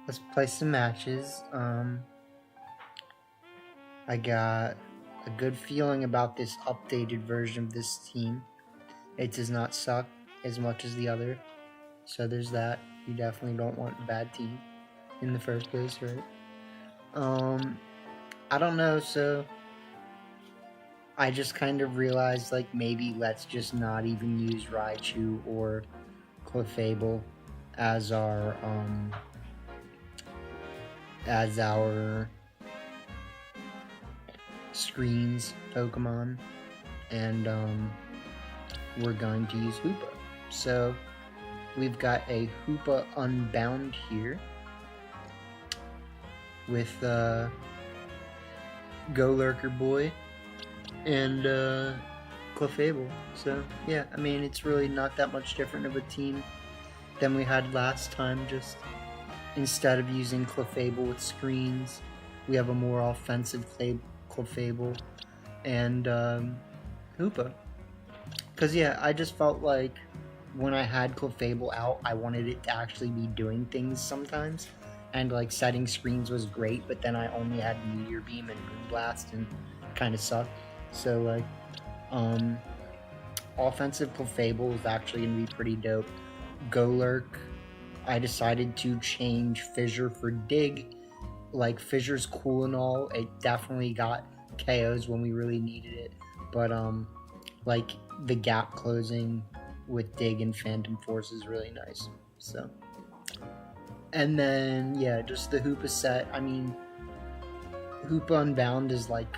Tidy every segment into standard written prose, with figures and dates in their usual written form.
let's play some matches. I got a good feeling about this updated version of this team. It does not suck as much as the other, so there's that. You definitely don't want a bad team in the first place, right? I don't know, so I just kind of realized, like, maybe let's just not even use Raichu or Clefable as our screens Pokemon, and we're going to use Hoopa. So we've got a Hoopa Unbound here with Go Lurker Boy and Clefable. So yeah, I mean, it's really not that much different of a team than we had last time. Just instead of using Clefable with screens, we have a more offensive Clefable and Hoopa. Because yeah, I just felt like when I had Clefable out, I wanted it to actually be doing things sometimes. And like setting screens was great, but then I only had Meteor Beam and Moonblast and kind of sucked. So like, offensive Clefable is actually going to be pretty dope. Golurk, I decided to change Fissure for Dig. Like, Fissure's cool and all, it definitely got KOs when we really needed it, but like, the gap closing with Dig and Phantom Force is really nice. So, and then yeah, just the Hoopa set. I mean, Hoopa Unbound is like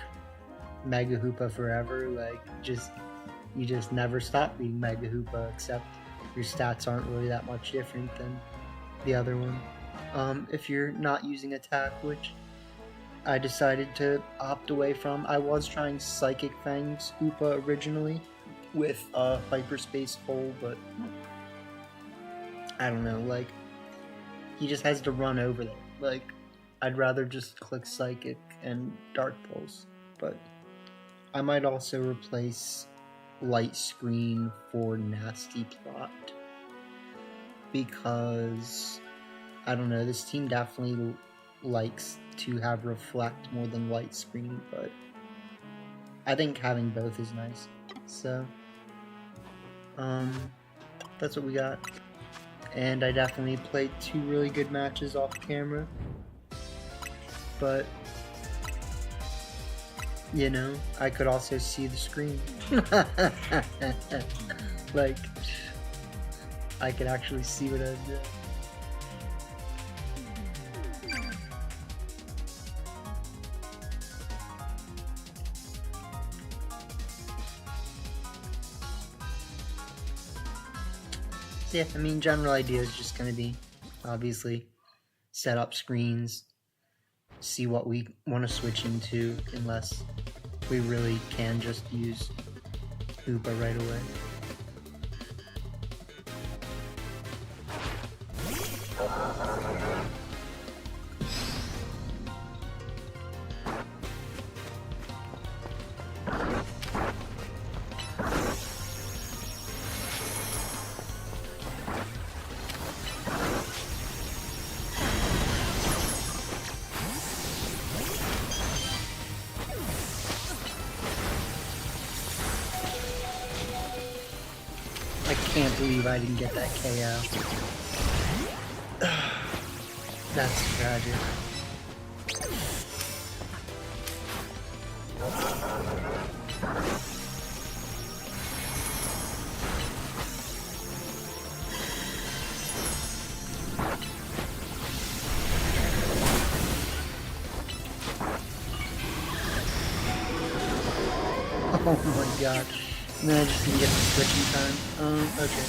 Mega Hoopa forever. Like, you just never stop being Mega Hoopa, except your stats aren't really that much different than the other one. If you're not using attack, which I decided to opt away from. I was trying Psychic Fang's Hoopa originally with Hyperspace Hole, but I don't know, like, he just has to run over there. Like, I'd rather just click Psychic and Dark Pulse, but I might also replace Light Screen for Nasty Plot, because I don't know, this team definitely likes to have Reflect more than Light Screen, but I think having both is nice. So that's what we got, and I definitely played 2 really good matches off camera, but you know, I could also see the screen. Like, I could actually see what I was doing. Yeah, I mean, general idea is just going to be, obviously, set up screens, see what we want to switch into, unless we really can just use Hoopa right away. I can't believe I didn't get that KO. That's tragic. Oh my god. And then I just didn't get the switching time. Okay.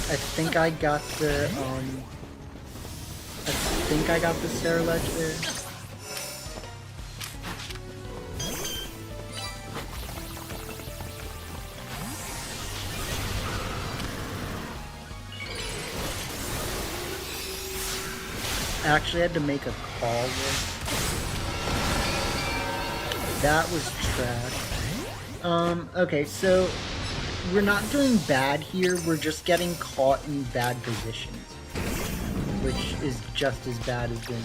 I think I got the Sarah Ledge there. I actually had to make a call there. That was trash. Okay, so we're not doing bad here, we're just getting caught in bad positions, which is just as bad as being...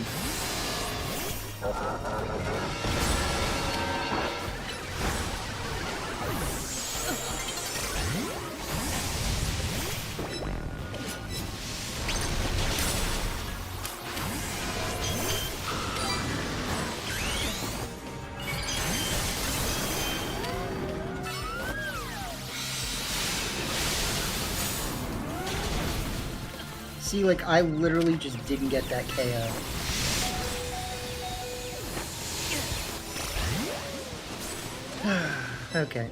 See, like, I literally just didn't get that KO. Okay,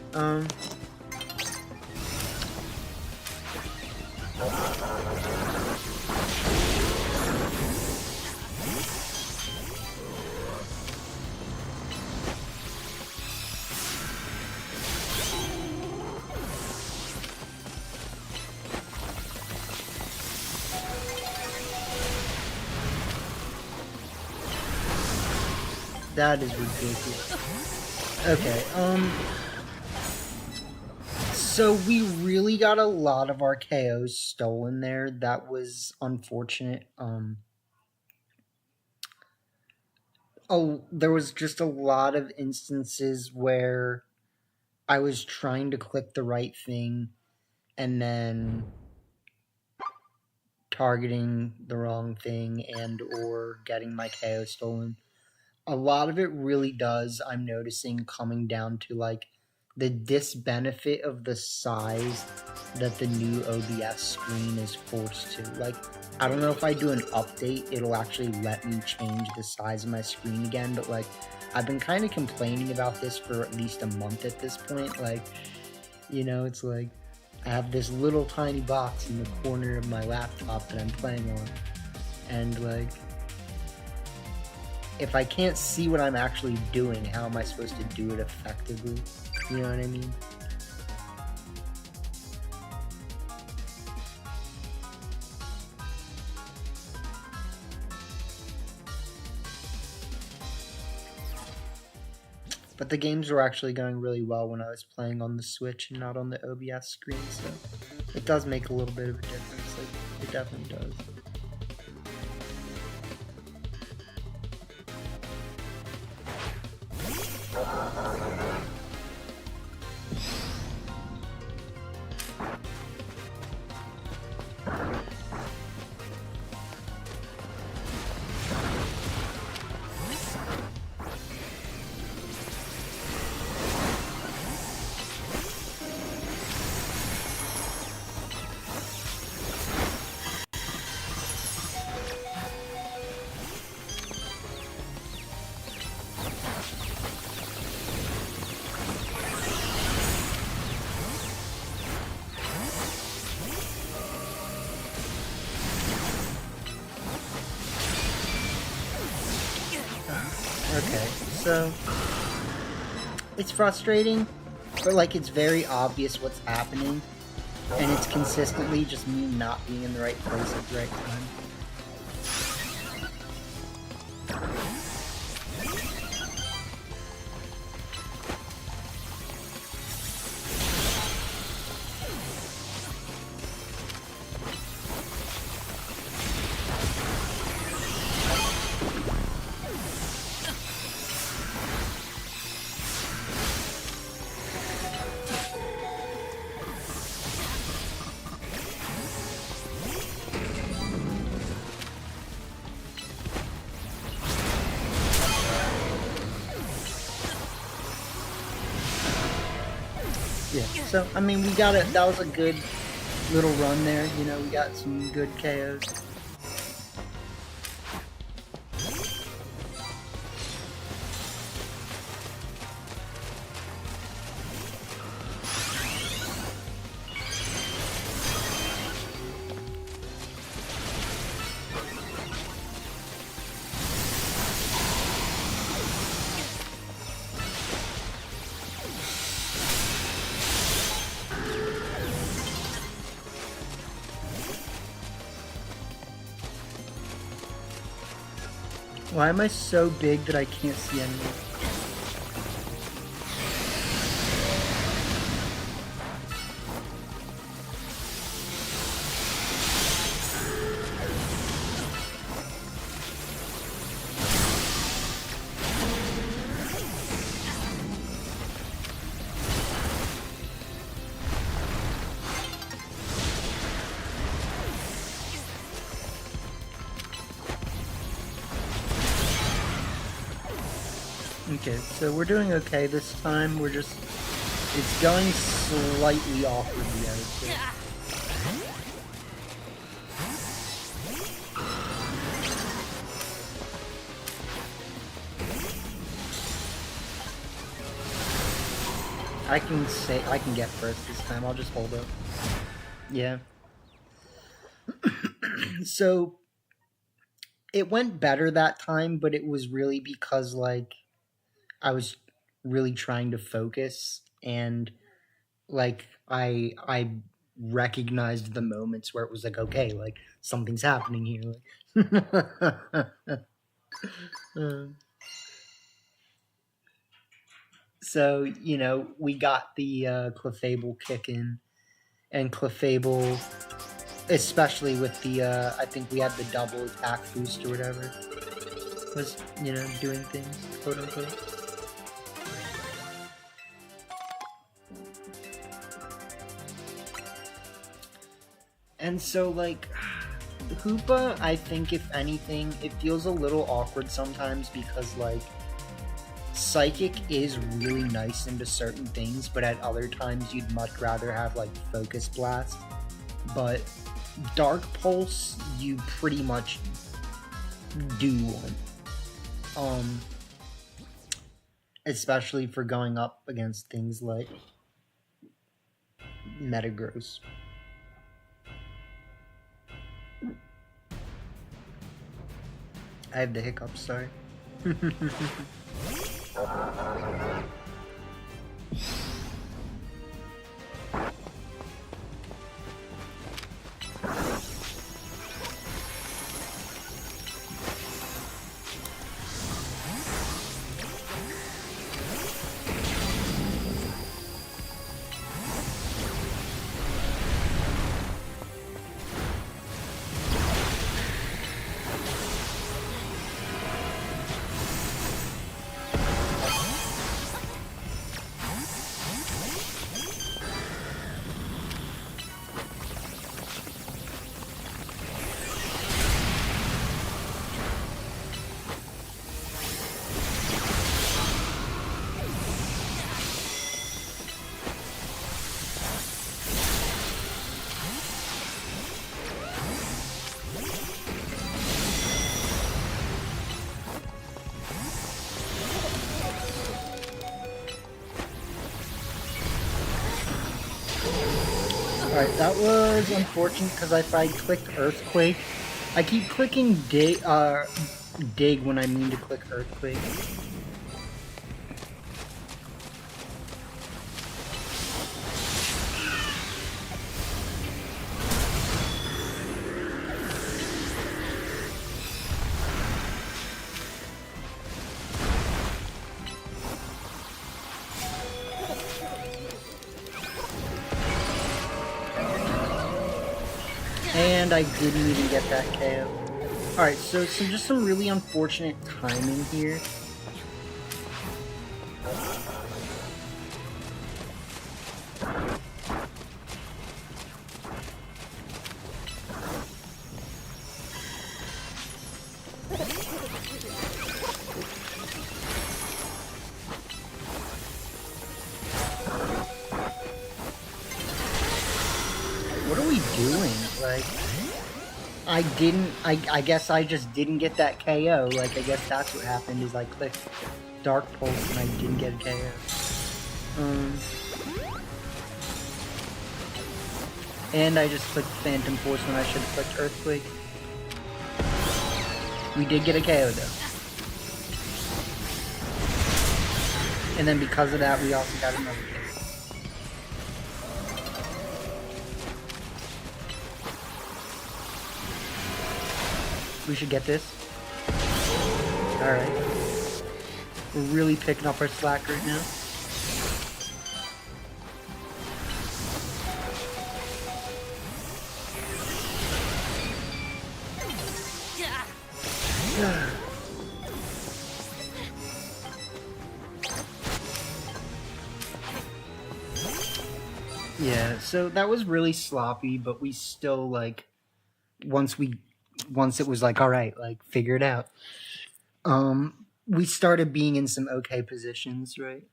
that is ridiculous. Okay, so we really got a lot of our KOs stolen there. That was unfortunate. There was just a lot of instances where I was trying to click the right thing and then targeting the wrong thing and or getting my KO stolen. A lot of it really does, I'm noticing, coming down to like the disbenefit of the size that the new OBS screen is forced to. Like, I don't know if I do an update, it'll actually let me change the size of my screen again, but like, I've been kind of complaining about this for at least a month at this point. Like, you know, it's like, I have this little tiny box in the corner of my laptop that I'm playing on, and like, if I can't see what I'm actually doing, how am I supposed to do it effectively? You know what I mean? But the games were actually going really well when I was playing on the Switch and not on the OBS screen, so it does make a little bit of a difference. Like, it definitely does. Okay, so it's frustrating, but like it's very obvious what's happening, and it's consistently just me not being in the right place at the right time. Yeah, so, I mean, we got it. That was a good little run there. You know, we got some good KOs. Why am I so big that I can't see anything? Okay, so we're doing okay this time. We're just... It's going slightly awkwardly, I would say. I can get first this time. I'll just hold up. Yeah. So, it went better that time, but it was really because, like, I was really trying to focus, and like I recognized the moments where it was like, okay, like something's happening here. So, you know, we got the Clefable kick in, and Clefable, especially with the I think we had the double attack boost or whatever, was, you know, doing things, quote unquote. And so, like, Hoopa, I think, if anything, it feels a little awkward sometimes because, like, Psychic is really nice into certain things, but at other times you'd much rather have, like, Focus Blast. But Dark Pulse, you pretty much do want. Especially for going up against things like Metagross. I have the hiccups, sorry. Alright, that was unfortunate because if I clicked Earthquake, I keep clicking dig when I mean to click Earthquake. And I didn't even get that KO. Alright, so just some really unfortunate timing here. What are we doing? Like, I guess I just didn't get that KO. Like, I guess that's what happened, is I clicked Dark Pulse and I didn't get a KO. And I just clicked Phantom Force when I should have clicked Earthquake. We did get a KO though. And then because of that, we also got another KO. We should get this. Alright. We're really picking up our slack right now. Yeah, so that was really sloppy, but we still, like, once it was like, all right, like, figure it out. We started being in some okay positions, right?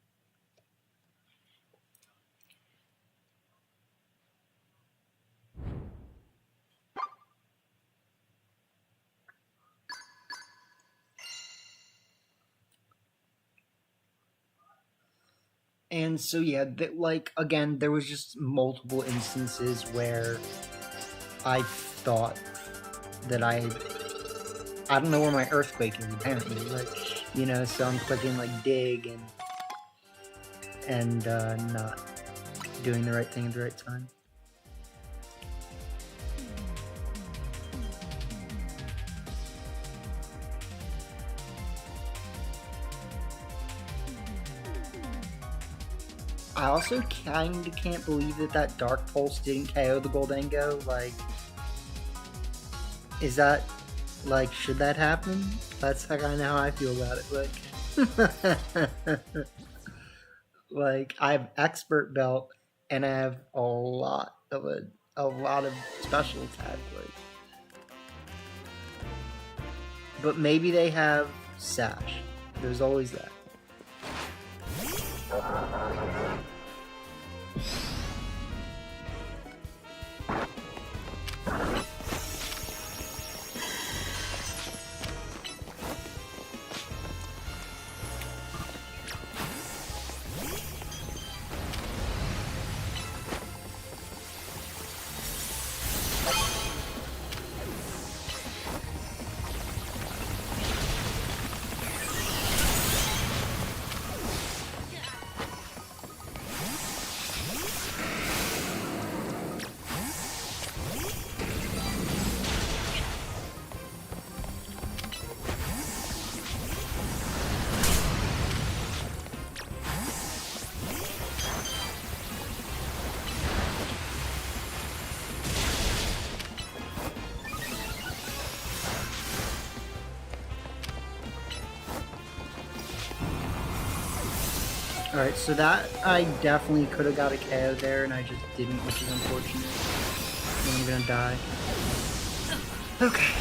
And so yeah, like, again, there was just multiple instances where I thought that I don't know where my earthquake is apparently, like, you know, so I'm clicking like dig and not doing the right thing at the right time. I also kinda can't believe that Dark Pulse didn't KO the Goldango. Like, is that, like, should that happen? That's kinda how I feel about it. Like, like, I have Expert Belt, and I have a lot of special attack. Like, but maybe they have Sash. There's always that. Alright, so that I definitely could have got a KO there, and I just didn't, which is unfortunate. And I'm gonna die. Okay,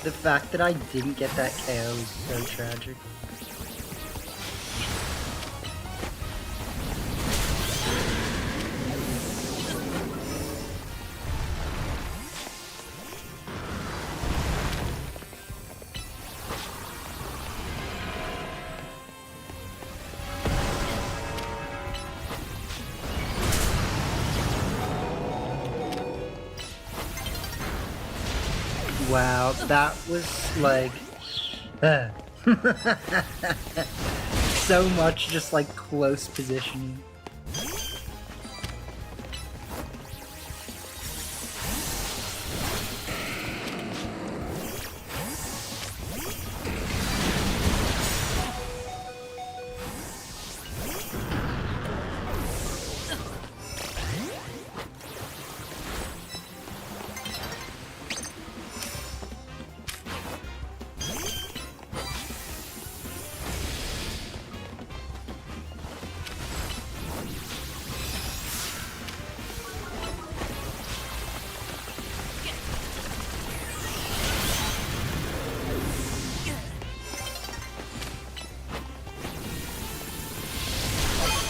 the fact that I didn't get that KO is so tragic. Wow, that was like so much just like close positioning.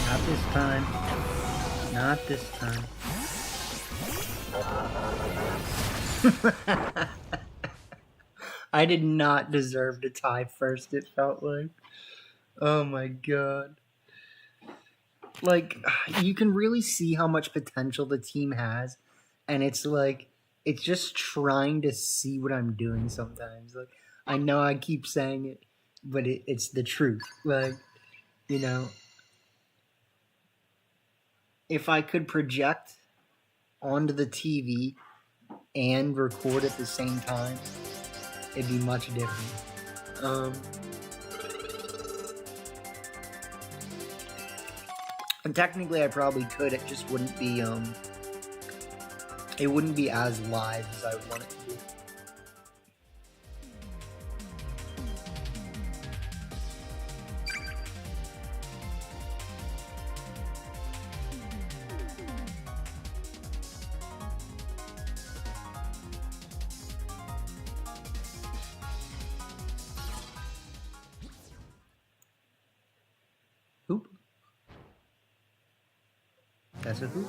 Not this time. Not this time. I did not deserve to tie first, it felt like. Oh my god. Like, you can really see how much potential the team has, and it's like, it's just trying to see what I'm doing sometimes. Like, I know I keep saying it, but it's the truth. Like, you know, if I could project onto the TV and record at the same time, it'd be much different. And technically I probably could, it just wouldn't be it wouldn't be as live as I would want it to be. Hoop. That's a hoop.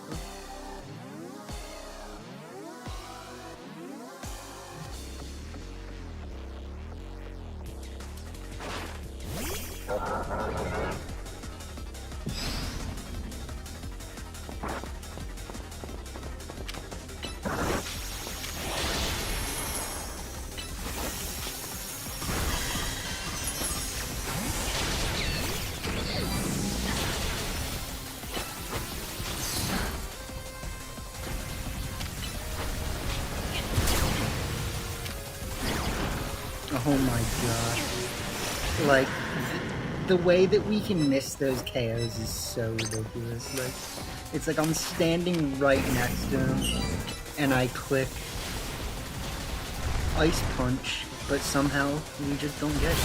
Oh my god. Like, the way that we can miss those KOs is so ridiculous. Like, it's like I'm standing right next to him, and I click Ice Punch, but somehow we just don't get it.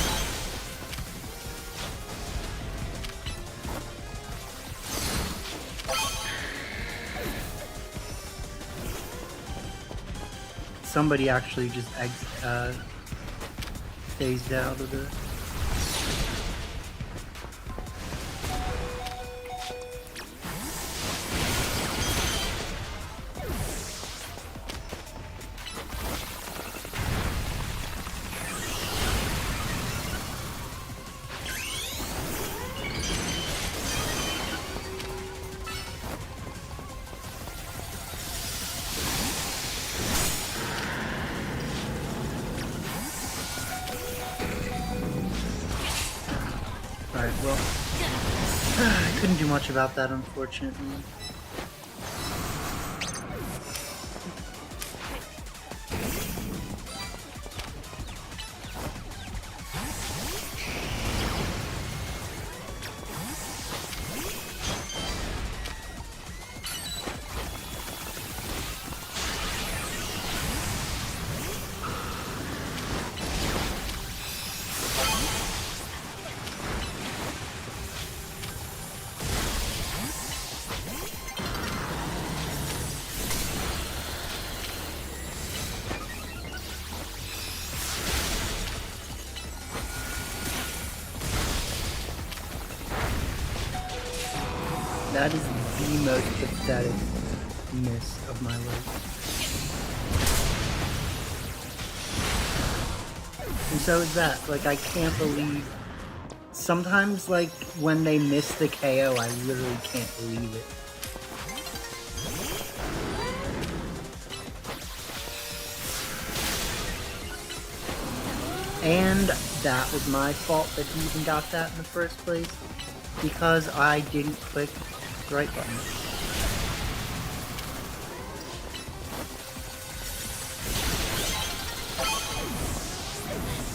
Somebody actually just phased out of the... Alright, well, I couldn't do much about that, unfortunately. That is the most pathetic miss of my life. And so is that. Like, I can't believe... Sometimes, like, when they miss the KO, I literally can't believe it. And that was my fault that he even got that in the first place, because I didn't click the right button.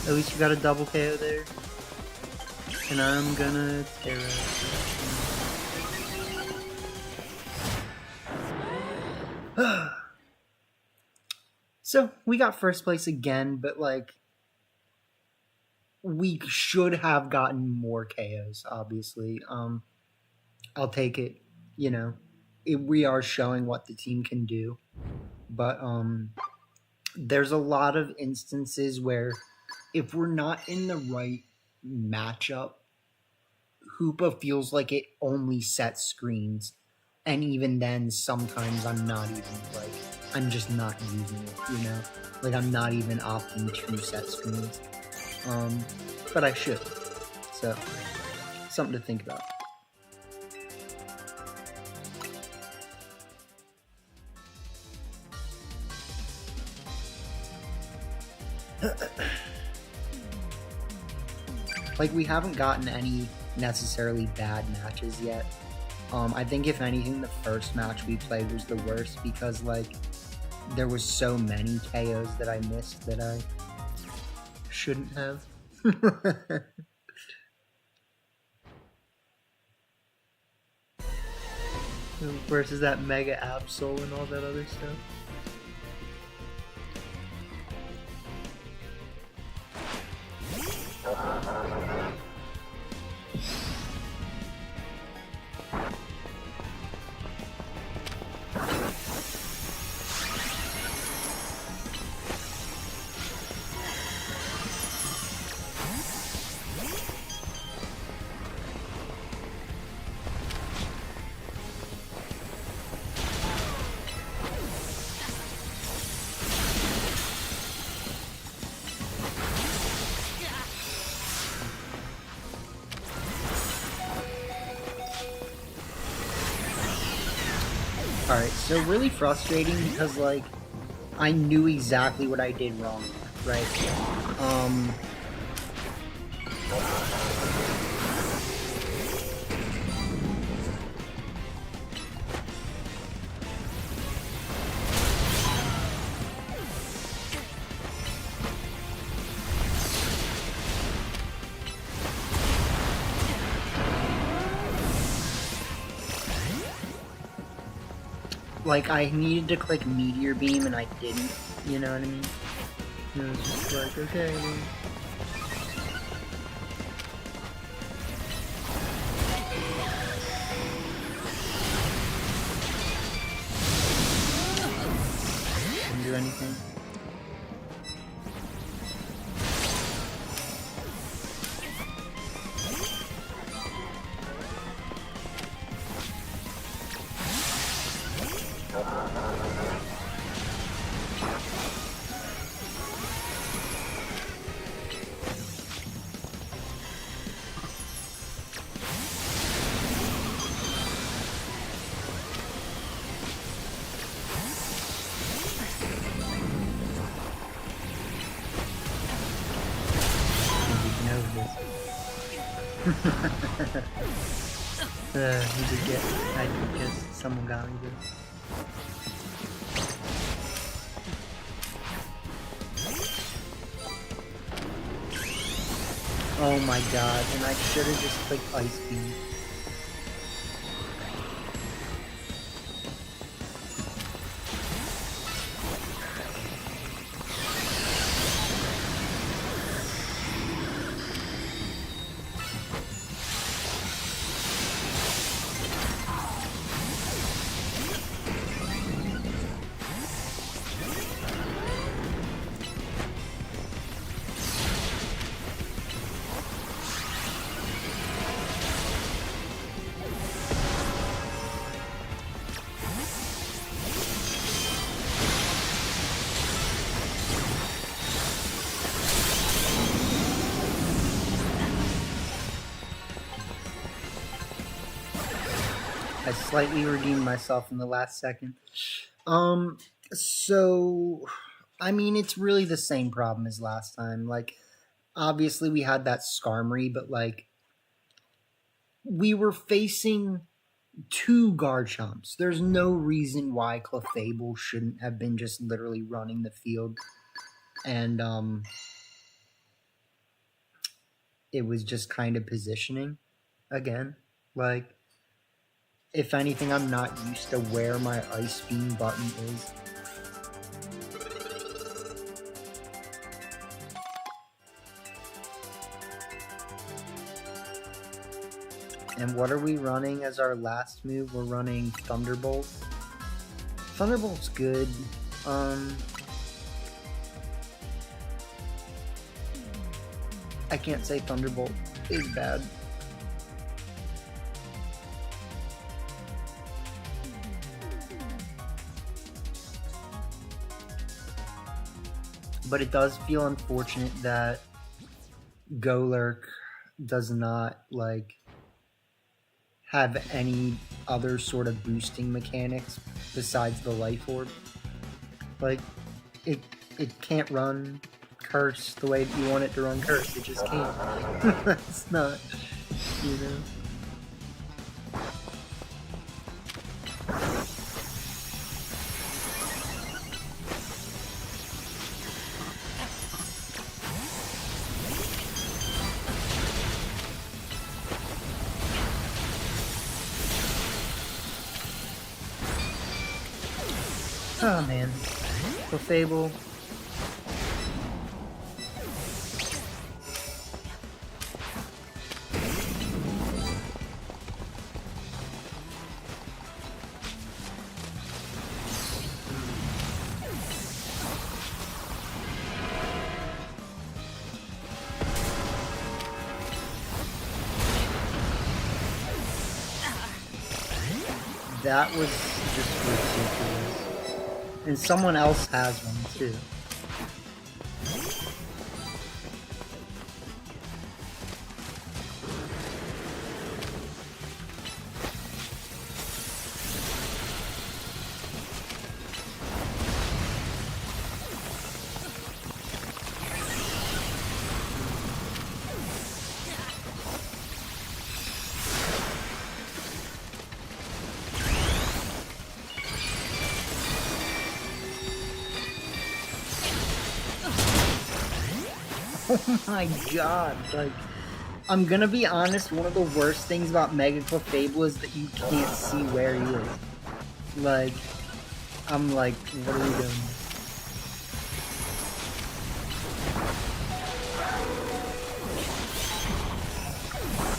At least you got a double KO there. And I'm gonna tear it. So, we got first place again, but like, we should have gotten more KOs, obviously. I'll take it, you know. We are showing what the team can do. But there's a lot of instances where if we're not in the right matchup, Hoopa feels like it only sets screens. And even then, sometimes I'm just not using it, you know? Like, I'm not even opting to set screens. But I should. So, something to think about. Like, we haven't gotten any necessarily bad matches yet. I think if anything, the first match we played was the worst because, like, there was so many KOs that I missed that I shouldn't have. Versus that Mega Absol and all that other stuff. Alright, so really frustrating because, like, I knew exactly what I did wrong, right? Like, I needed to click Meteor Beam and I didn't, you know what I mean? It was just like, okay, well. Didn't do anything. He did get, I guess someone got me this. Oh my god, and I should have just clicked Ice Beam. I slightly redeemed myself in the last second. So, I mean, it's really the same problem as last time. Like, obviously we had that Skarmory, but, like, we were facing two Garchomps. There's no reason why Clefable shouldn't have been just literally running the field. And, it was just kind of positioning again. Like, if anything, I'm not used to where my Ice Beam button is. And what are we running as our last move? We're running Thunderbolt. Thunderbolt's good. I can't say Thunderbolt is bad. But it does feel unfortunate that Golurk does not, like, have any other sort of boosting mechanics besides the life orb. Like, it can't run curse the way you want it to run curse. It just can't. It's not, you know. Oh man. For Fable. That was just ridiculous. And someone else has one too. Oh my god, like, I'm gonna be honest, one of the worst things about Mega Clefable is that you can't see where he is. Like, I'm like, what are we doing?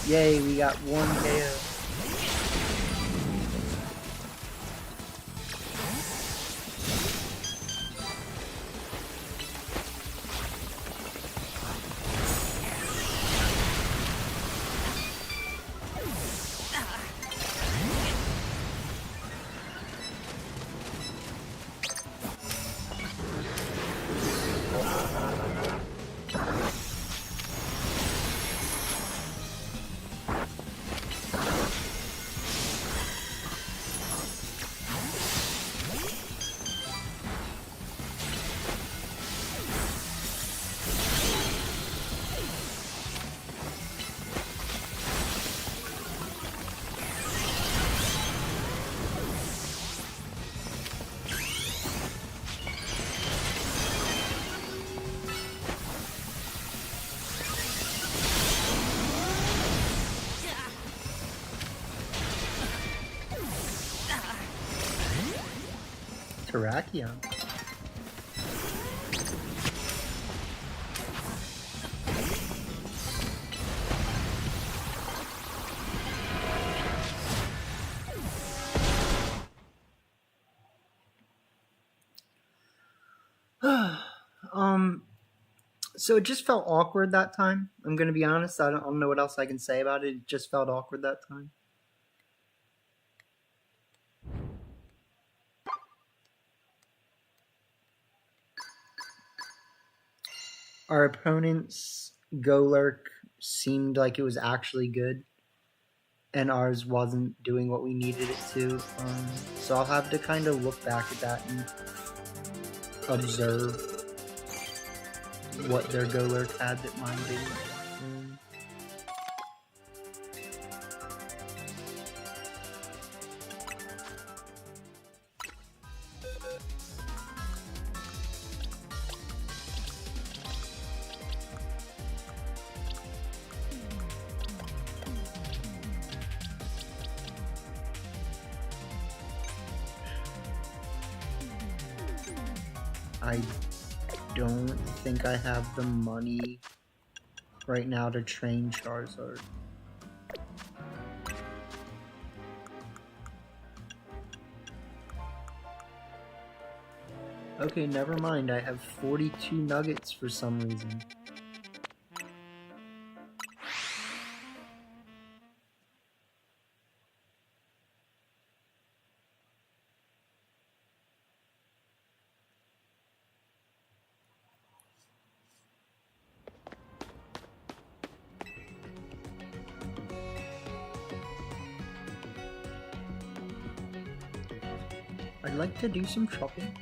Yay, we got one KO. Terrakion. So it just felt awkward that time. I'm gonna be honest. I don't know what else I can say about it. It just felt awkward that time. Our opponent's Golurk seemed like it was actually good, and ours wasn't doing what we needed it to. So I'll have to kind of look back at that and observe what their Golurk had that mine didn't. I don't think I have the money right now to train Charizard. Okay, never mind. I have 42 nuggets for some reason. like to do some shopping.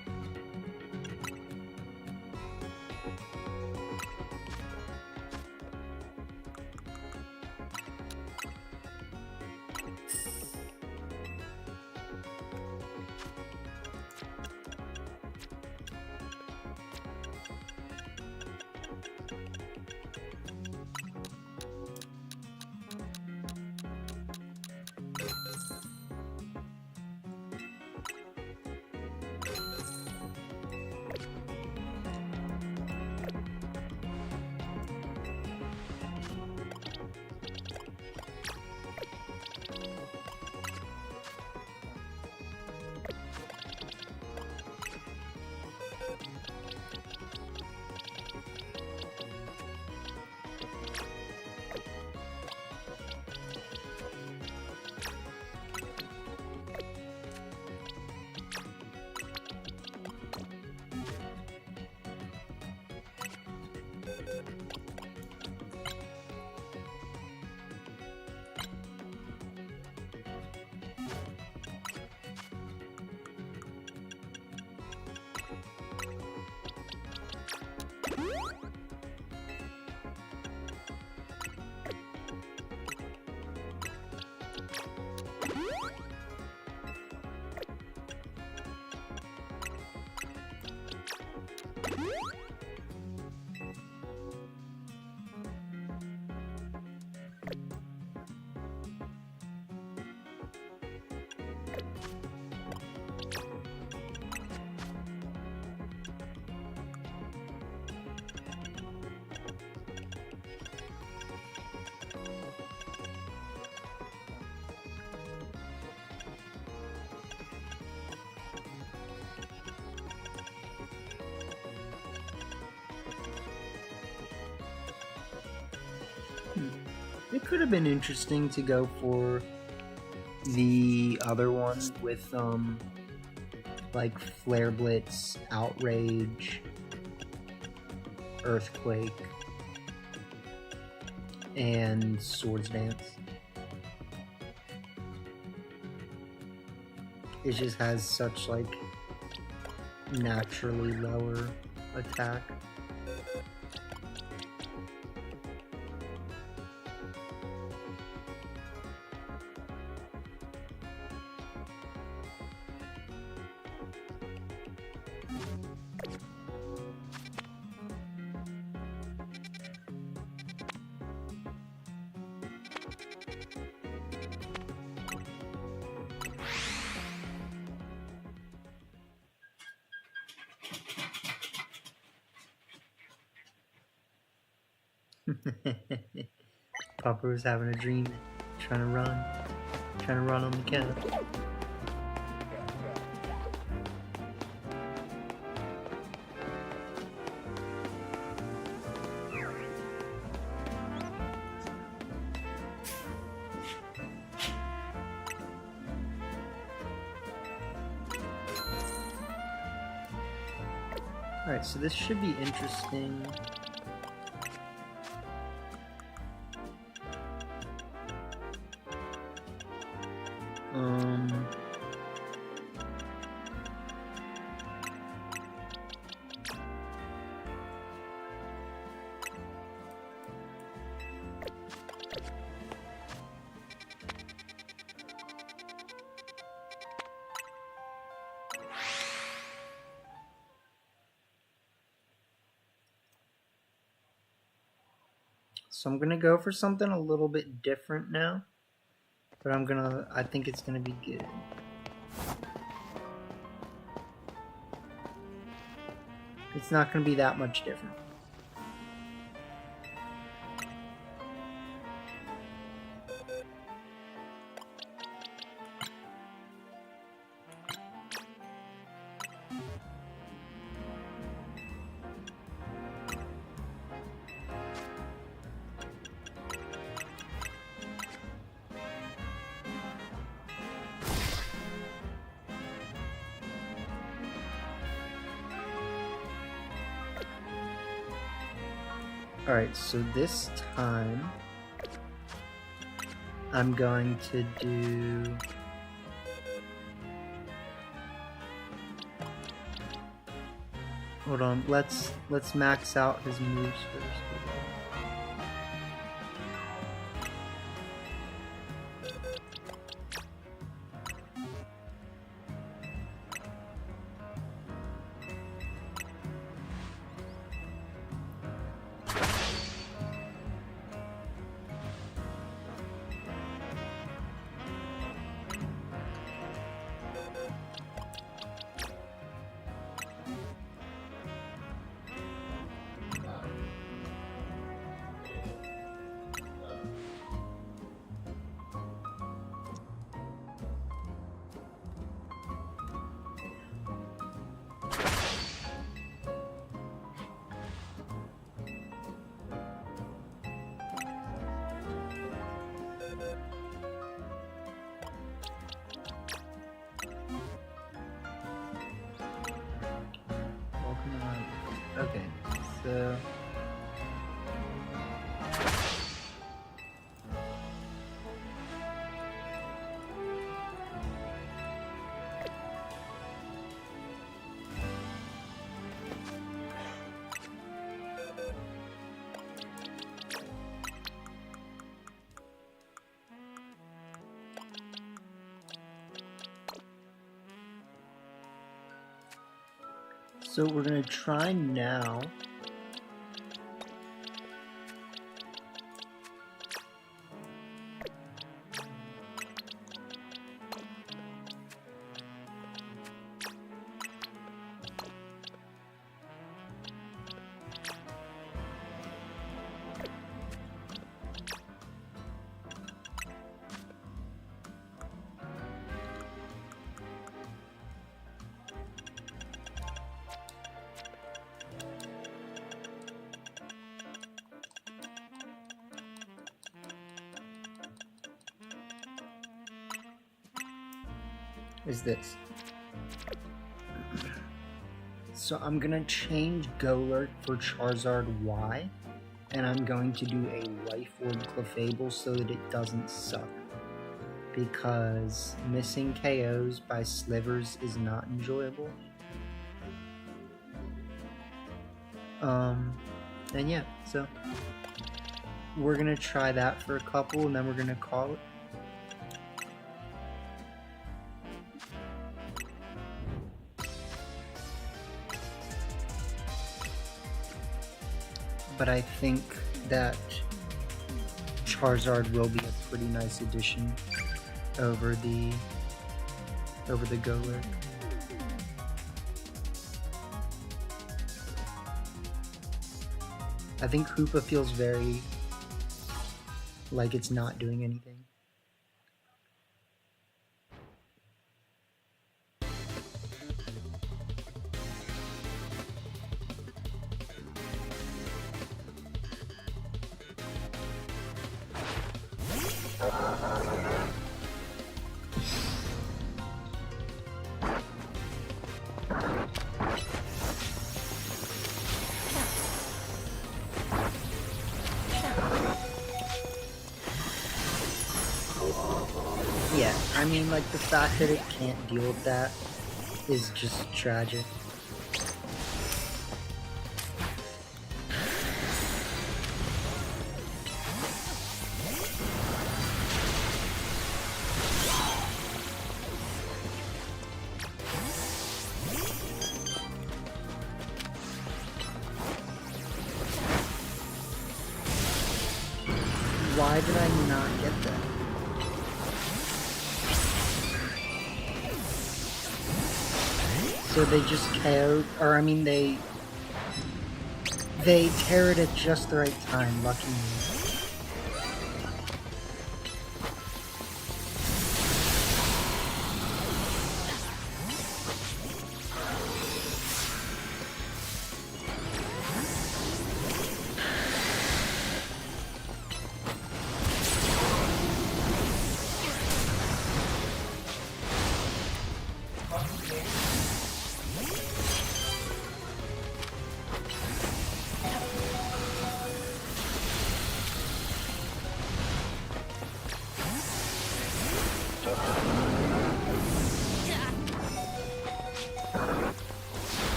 It could have been interesting to go for the other one with like Flare Blitz, Outrage, Earthquake, and Swords Dance. It just has such like naturally lower attack. Papa was having a dream, trying to run on the couch. Alright, so this should be interesting. So I'm gonna go for something a little bit different now, but I think it's gonna be good. It's not gonna be that much different. Alright, so this time I'm going to do Hold on, let's max out his moves first. Okay, so we're gonna try now. Is this. So I'm gonna change Golurk for Charizard Y, and I'm going to do a Life Orb Clefable so that it doesn't suck. Because missing KOs by slivers is not enjoyable. And yeah, so we're gonna try that for a couple and then we're gonna call it. But I think that Charizard will be a pretty nice addition over the Golurk. I think Hoopa feels very like it's not doing anything. Yeah, I mean, like, the fact that it can't deal with that is just tragic. Why did I not get that? So they just KO'd, or I mean they tear it at just the right time, lucky me.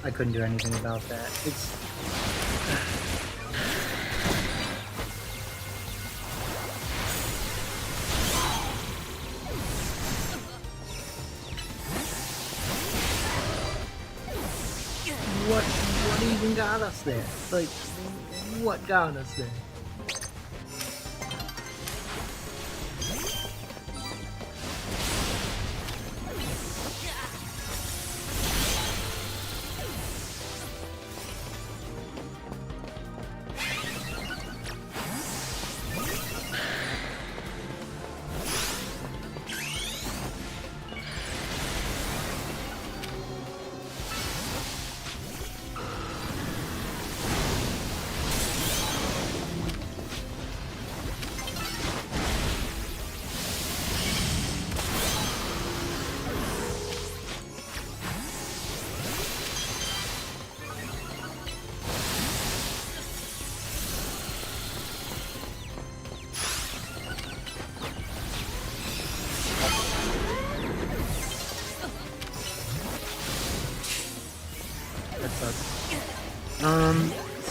I couldn't do anything about that. It's... What even got us there? Like, what got us there?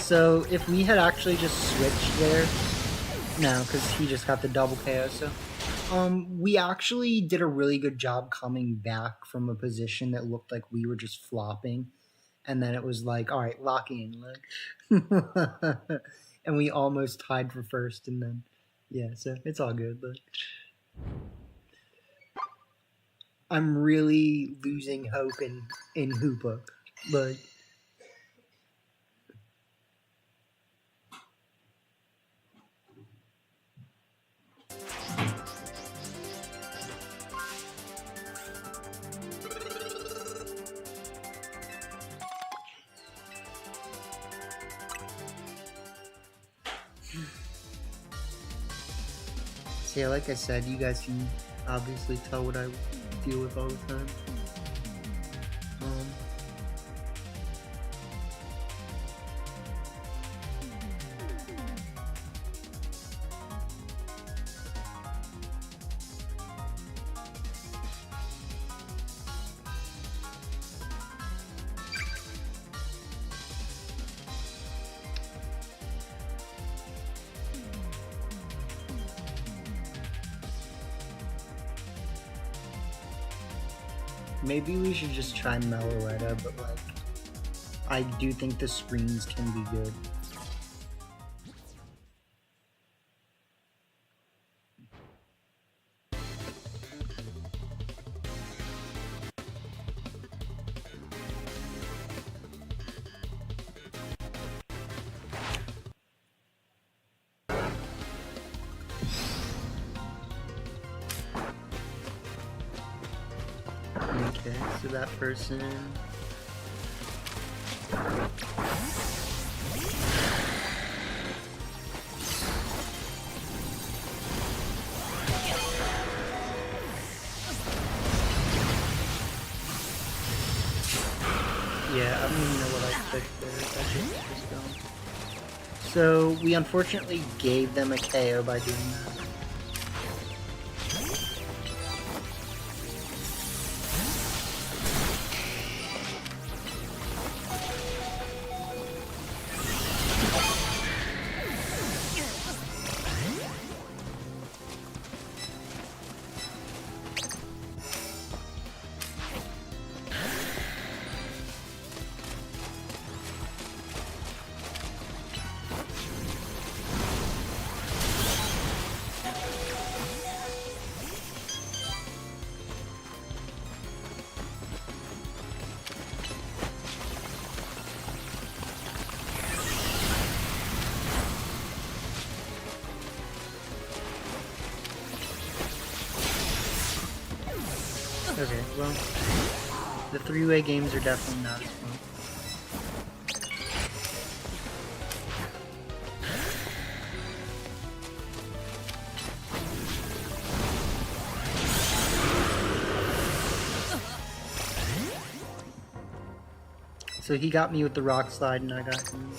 So if we had actually just switched there, no, because he just got the double KO, so, we actually did a really good job coming back from a position that looked like we were just flopping, and then it was like, alright, lock in, like, and we almost tied for first, and then, yeah, so it's all good, but I'm really losing hope in Hoopa, like, so yeah, like I said, you guys can obviously tell what I deal with all the time. Maybe we should just try Mellowetta, but like, I do think the screens can be good. Okay, so that person... Yeah, I don't even know what I picked there. I just don't. So, we unfortunately gave them a KO by doing that. Okay, well, the three-way games are definitely not as fun. So he got me with the rock slide and I got him.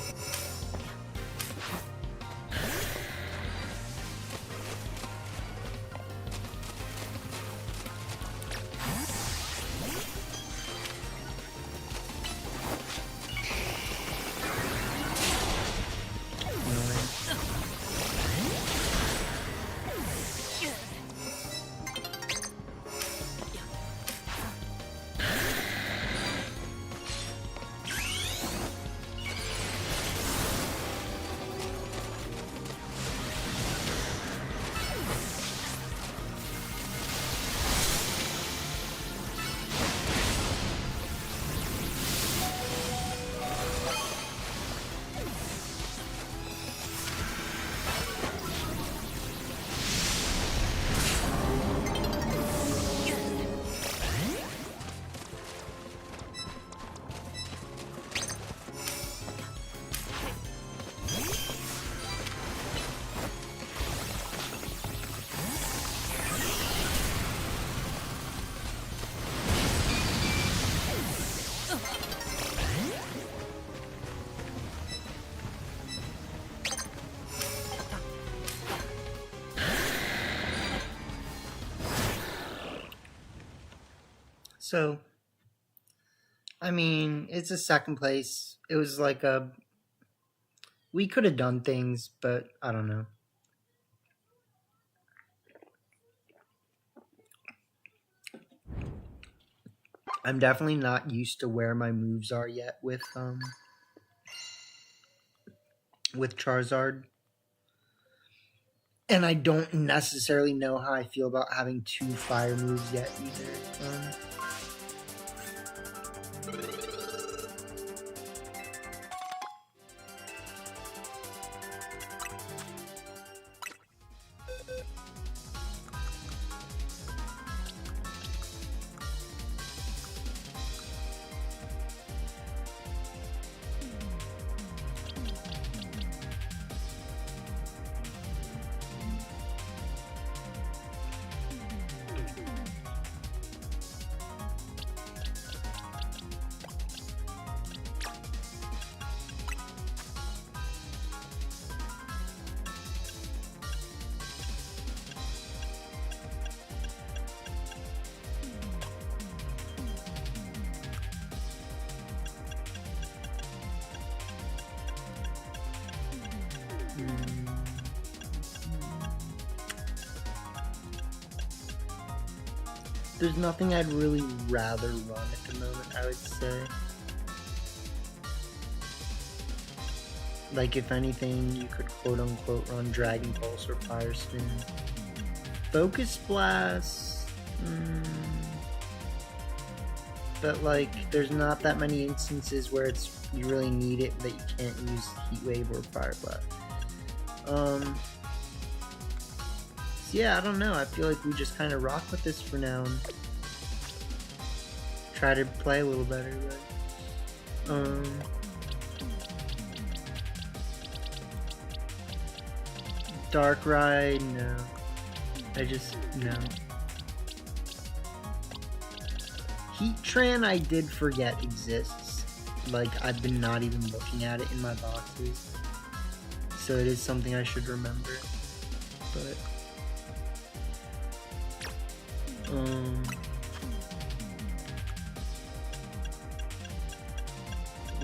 So, I mean, it's a second place. It was like a... We could have done things, but I don't know. I'm definitely not used to where my moves are yet with Charizard. And I don't necessarily know how I feel about having 2 fire moves yet either. There's nothing I'd really rather run at the moment, I would say. Like, if anything, you could quote-unquote run Dragon Pulse or Fire Spin. Focus Blast... But, like, there's not that many instances where you really need it that you can't use Heat Wave or Fire Blast. So yeah, I don't know. I feel like we just kind of rock with this for now and try to play a little better, but... Darkrai, no. No. Heatran I did forget exists. Like, I've been not even looking at it in my boxes. So it is something I should remember. But...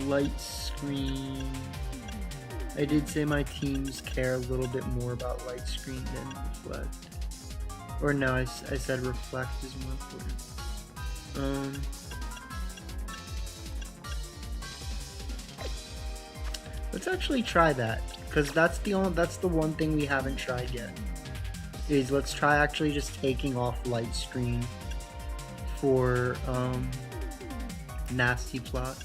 Light Screen. I did say my teams care a little bit more about Light Screen than Reflect. Or no, I said Reflect is more important. Let's actually try that, because that's the one thing we haven't tried yet. Is let's try actually just taking off Light Screen for Nasty Plot.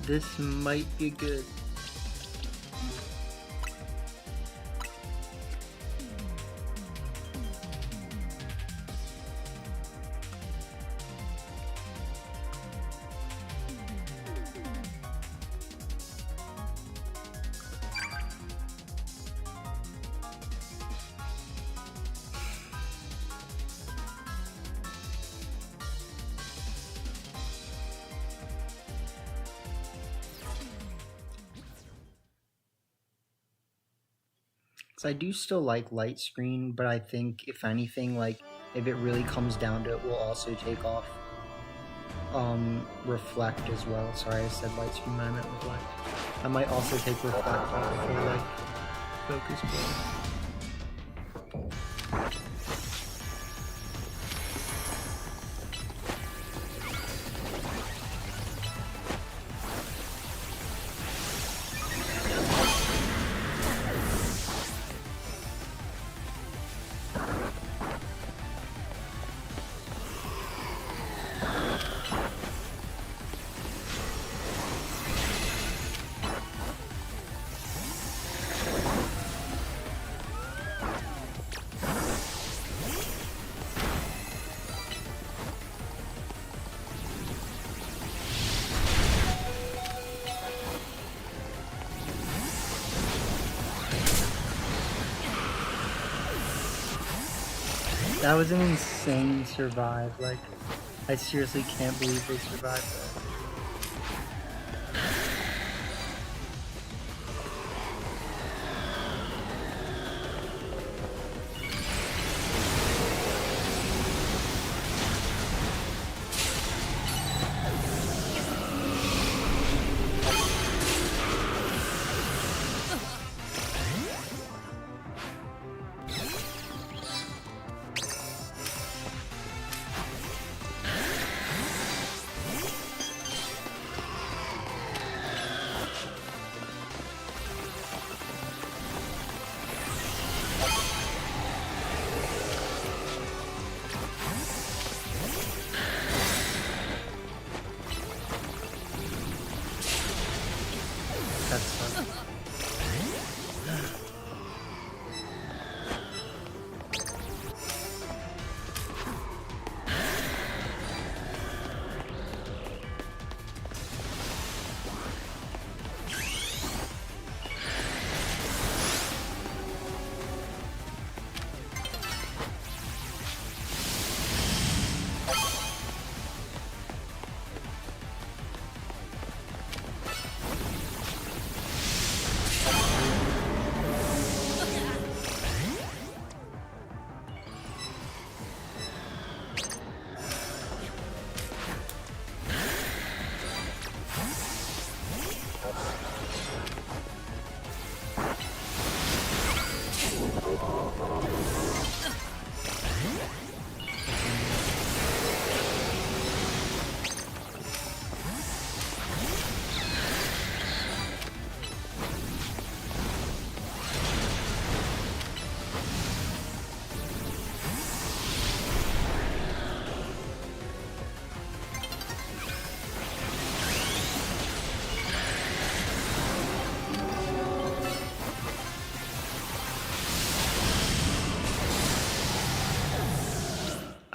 This might be good. I do still like Light Screen, but I think if anything, like if it really comes down to it, we'll also take off Reflect as well. Sorry, I said Light Screen, but I meant Reflect. I might also take Reflect off for like Focus Blast. That was an insane survive. Like, I seriously can't believe they survived that.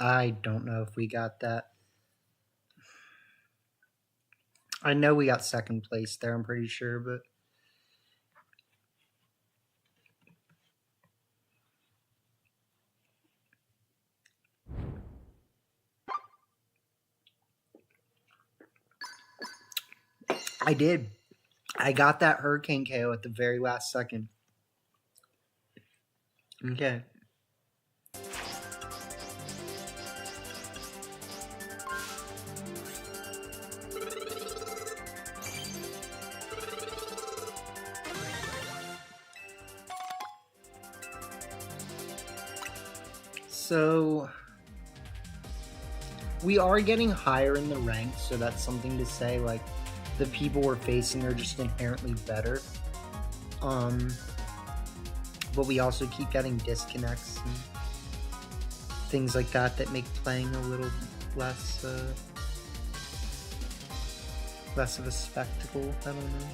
I don't know if we got that. I know we got second place there, I'm pretty sure, but... I did. I got that Hurricane KO at the very last second. Okay. So we are getting higher in the ranks, so that's something to say. Like, the people we're facing are just inherently better. But we also keep getting disconnects and things like that that make playing a little less less of a spectacle. I don't know.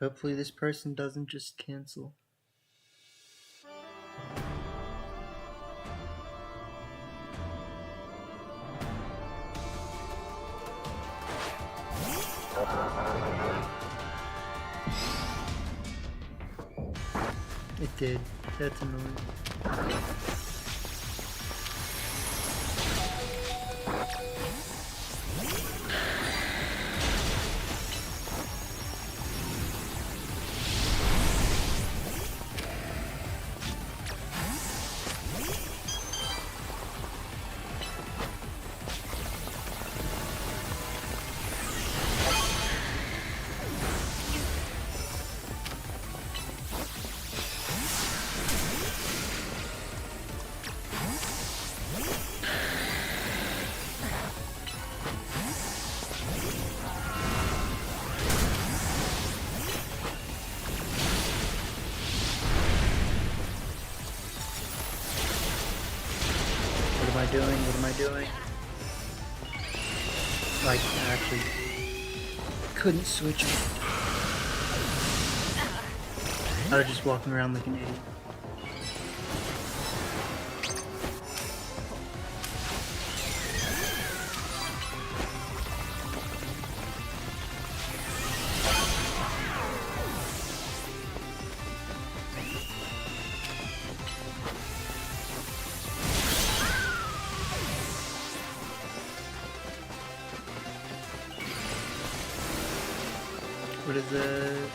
Hopefully this person doesn't just cancel. It did. That's annoying. What am I doing? Like, I actually couldn't switch it. I was just walking around like an idiot. What is it?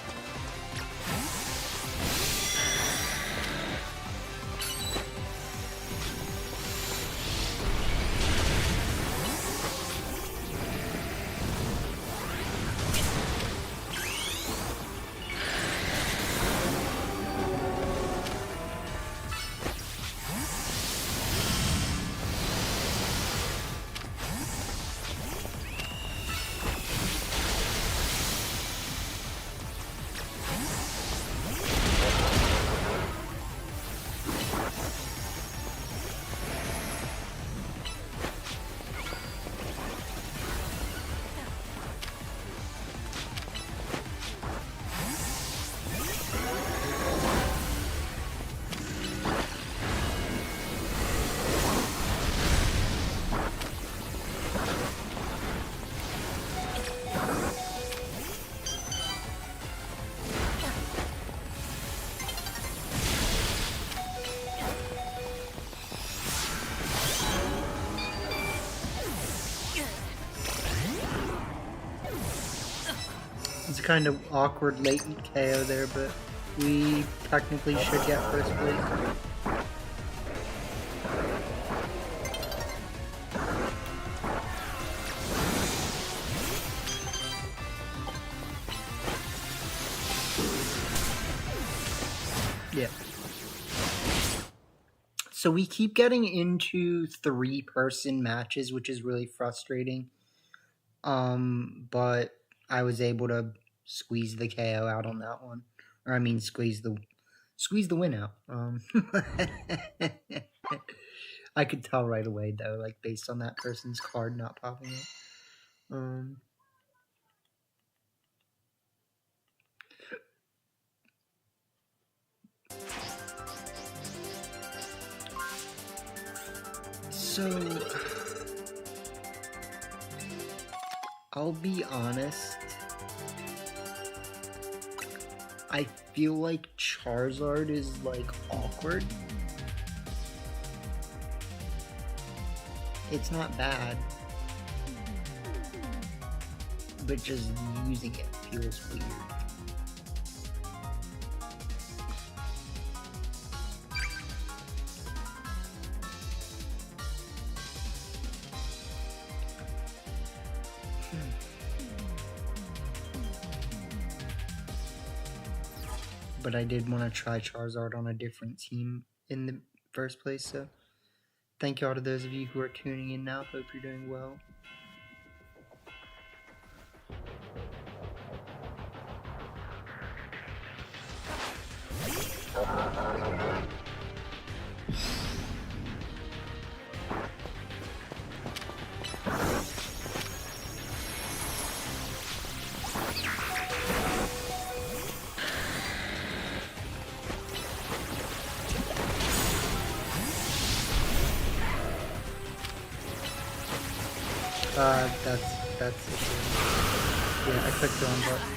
It's kind of awkward latent KO there, but we technically should get first place. Yeah. So we keep getting into 3-person matches, which is really frustrating. But I was able to squeeze the KO out on that one. Or I mean squeeze the win out. I could tell right away though, like based on that person's card not popping up. So I'll be honest, I feel like Charizard is like awkward. It's not bad, but just using it feels weird. But I did want to try Charizard on a different team in the first place, so thank you all to those of you who are tuning in now. Hope you're doing well. That's the thing. Yeah, I clicked the wrong button.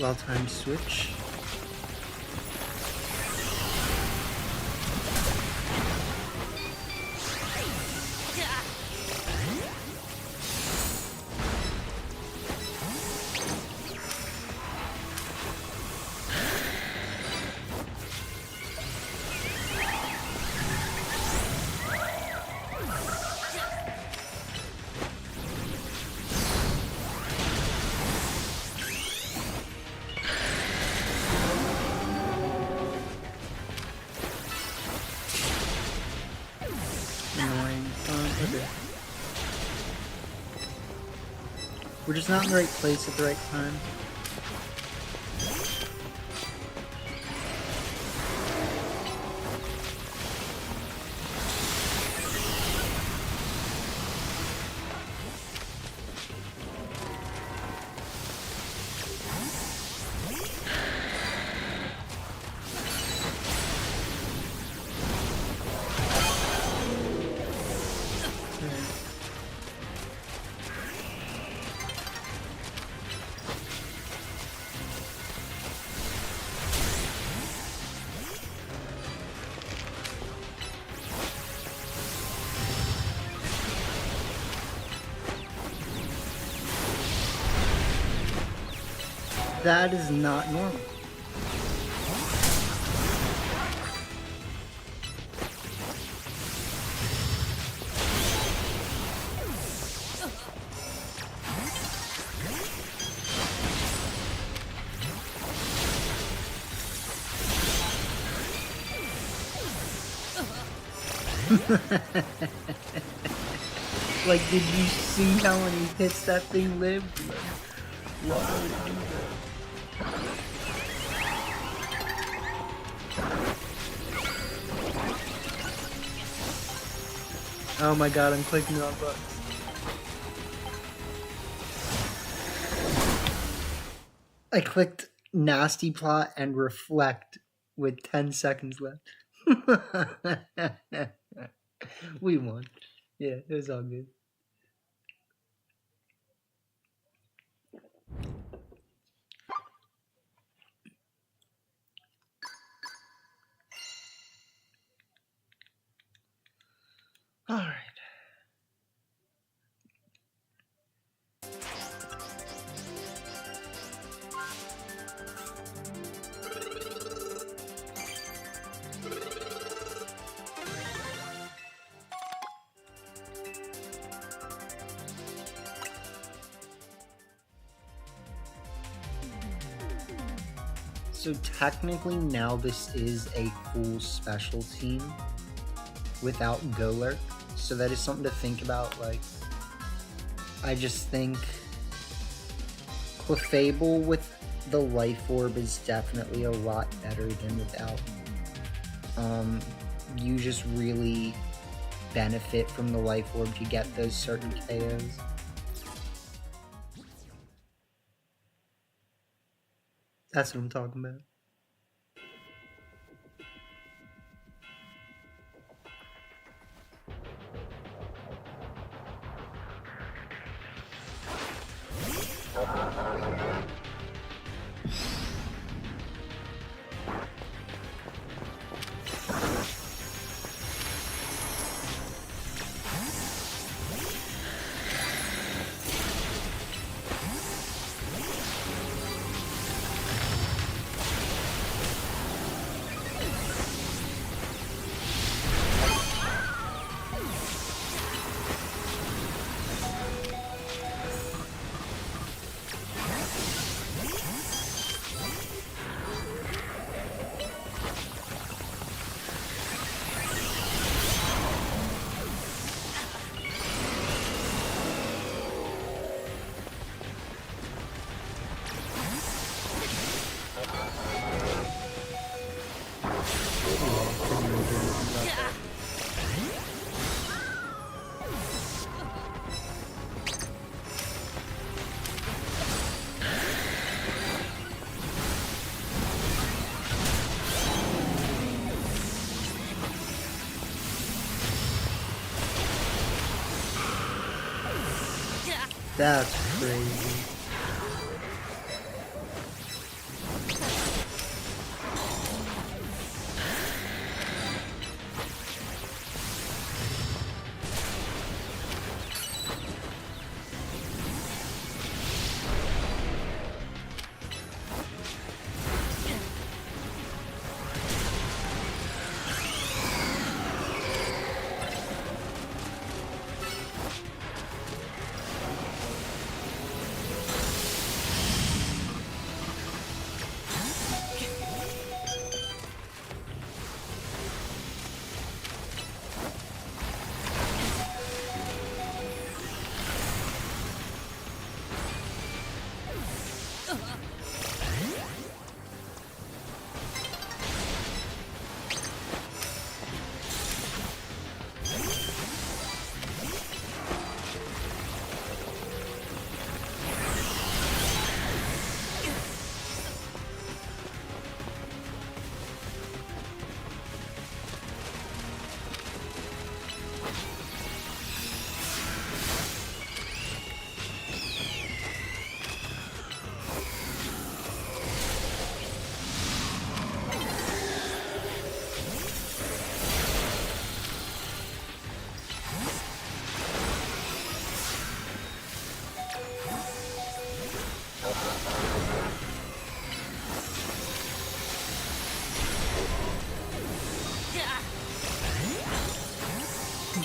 Well-timed switch. Okay. We're just not in the right place at the right time. That is not normal. Like, did you see how many hits that thing lived? Why would it do that? Oh my god, I'm clicking the wrong button. I clicked Nasty Plot and Reflect with 10 seconds left. We won. Yeah, it was all good. All right. So technically now this is a full special team without Golurk. So that is something to think about. Like, I just think Clefable with the Life Orb is definitely a lot better than without. You just really benefit from the Life Orb to get those certain KOs. That's what I'm talking about. That's crazy.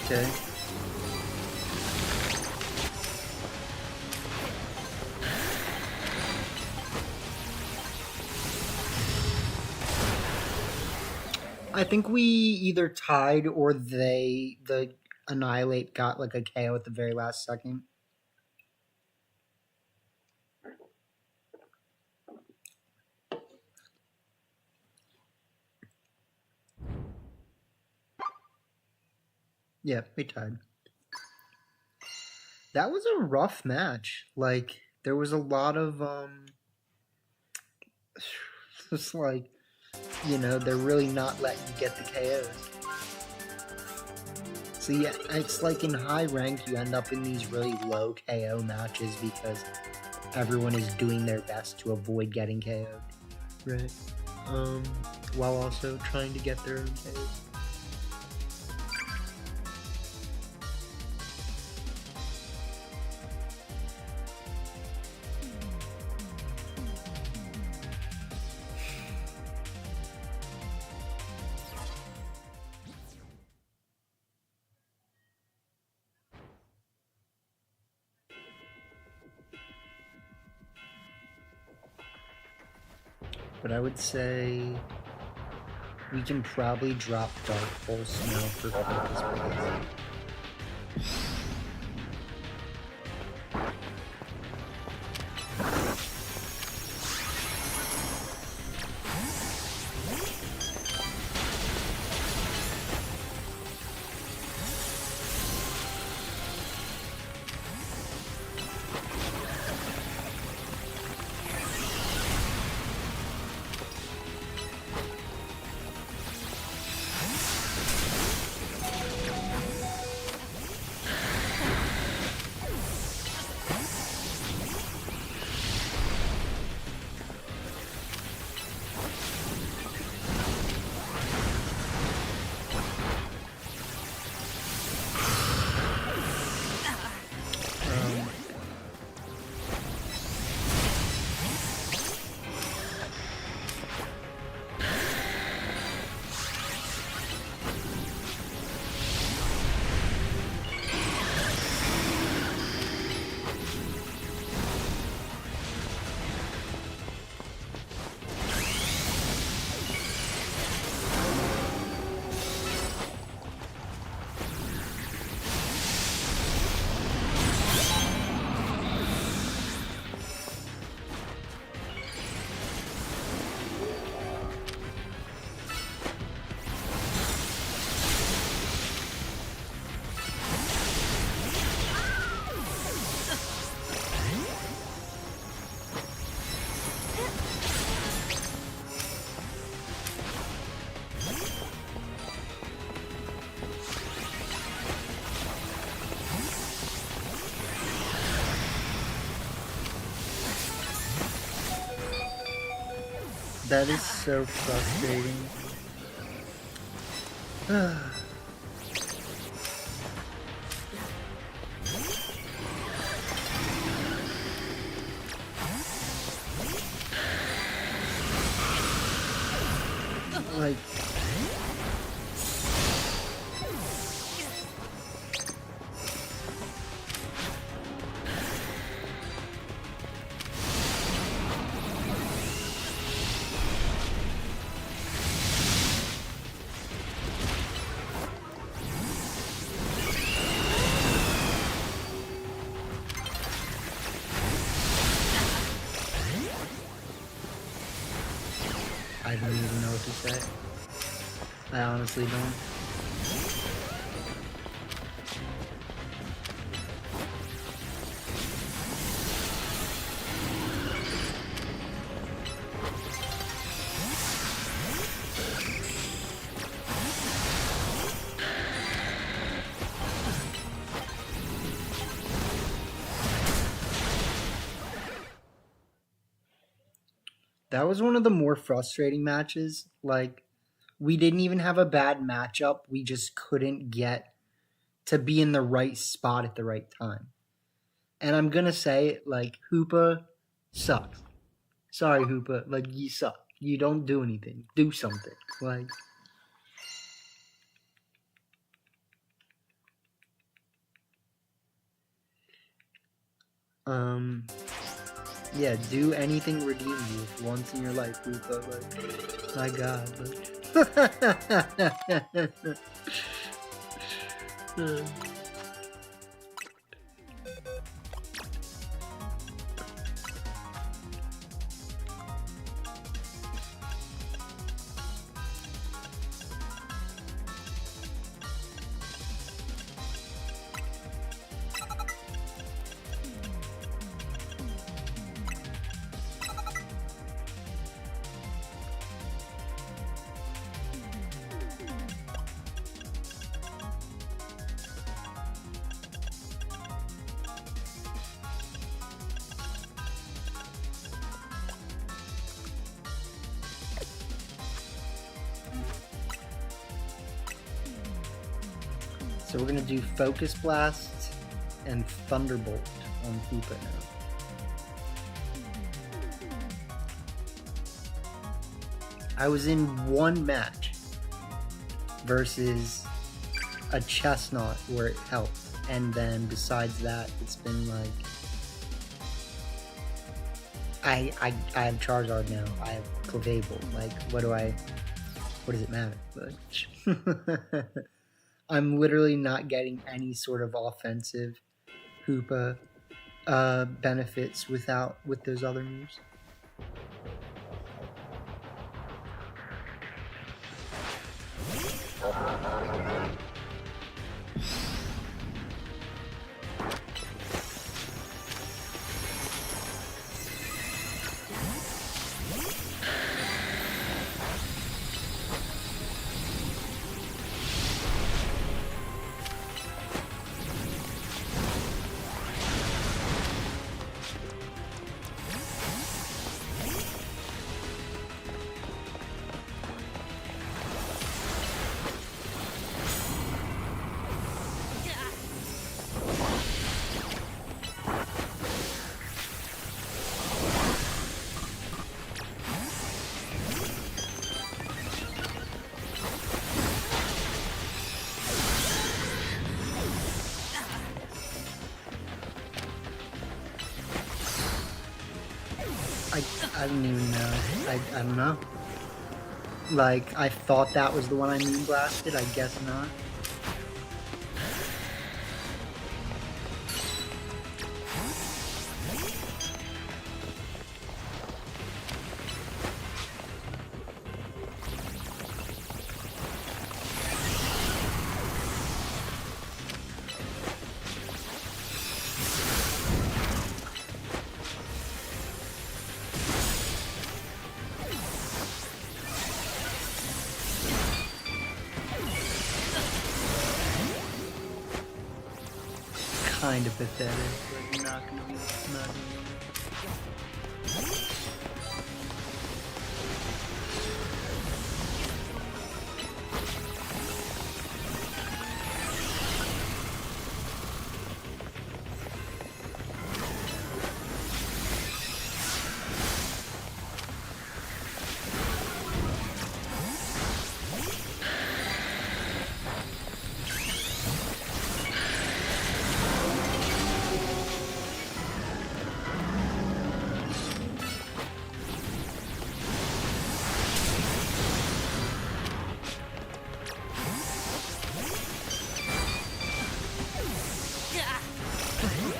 Okay. I think we either tied or the Annihilate got like a KO at the very last second. Yeah, we tied. That was a rough match. Like, there was a lot of just like, you know, they're really not letting you get the KOs. So yeah, it's like in high rank you end up in these really low KO matches because everyone is doing their best to avoid getting KO'd. Right. While also trying to get their own KOs. But I would say we can probably drop Dark Pulse now for Focus Blast. That is so frustrating. Like, I don't even know what to say. I honestly don't. That was one of the more frustrating matches. Like, we didn't even have a bad matchup. We just couldn't get to be in the right spot at the right time. And I'm gonna say, like, Hoopa sucks. Sorry, Hoopa. Like, you suck. You don't do anything. Do something. Like, yeah, do anything redeem you once in your life, Hoopa. Like, my God. Like. So we're gonna do Focus Blast and Thunderbolt on Hoopa now. I was in one match versus a Chestnut where it helped, and then besides that, it's been like I have Charizard now. I have Clefable. Like, what does it matter? Like, I'm literally not getting any sort of offensive Hoopa benefits with those other moves. I don't even know. I don't know. Like, I thought that was the one I Moon Blasted. I guess not. Kind of pathetic, but not gonna be.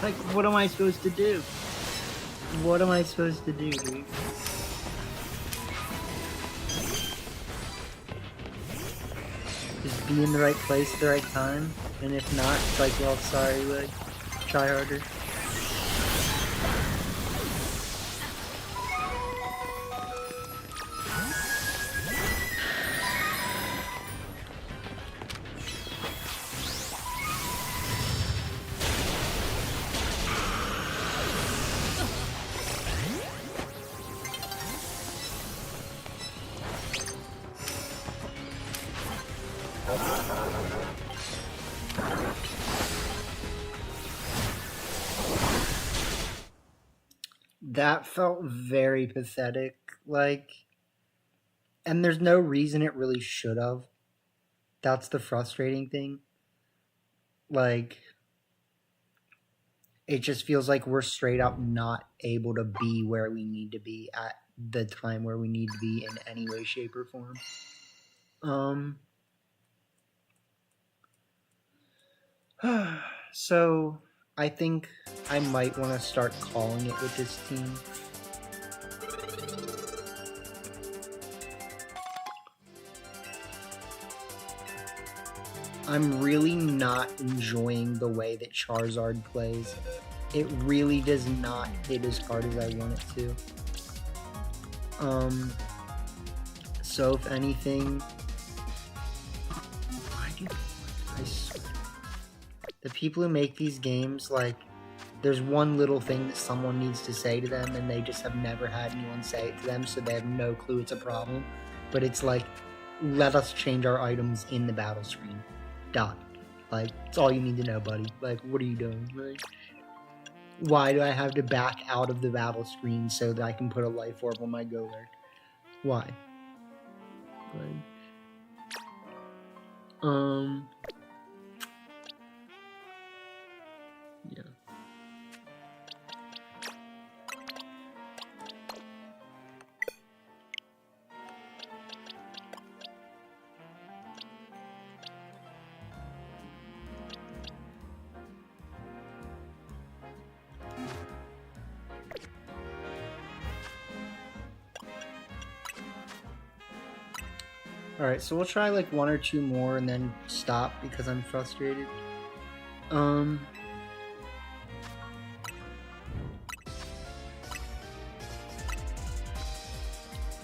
Like, what am I supposed to do? What am I supposed to do, dude? Just be in the right place at the right time, and if not, it's like, well, sorry, like, try harder. That felt very pathetic, like, and there's no reason it really should have. That's the frustrating thing. Like, it just feels like we're straight up not able to be where we need to be at the time where we need to be in any way, shape, or form. So I think I might want to start calling it with this team. I'm really not enjoying the way that Charizard plays. It really does not hit as hard as I want it to. So if anything, I swear, the people who make these games, like, there's one little thing that someone needs to say to them and they just have never had anyone say it to them, so they have no clue it's a problem. But it's like, let us change our items in the battle screen. Dot. Like, it's all you need to know, buddy. Like, what are you doing? Like, why do I have to back out of the battle screen so that I can put a life orb on my Golurk? Why? Like, yeah. Alright, so we'll try like 1 or 2 more and then stop because I'm frustrated.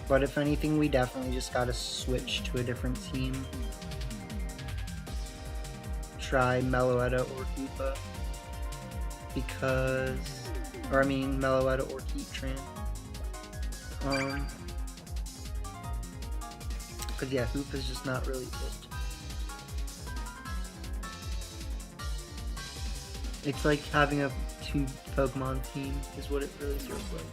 But if anything, we definitely just gotta switch to a different team. Try Meloetta or Koopa. Because... Or I mean, Meloetta or Heatran. Because yeah, Hoopa's just not really it. It's like having a 2 Pokemon team is what it really feels like.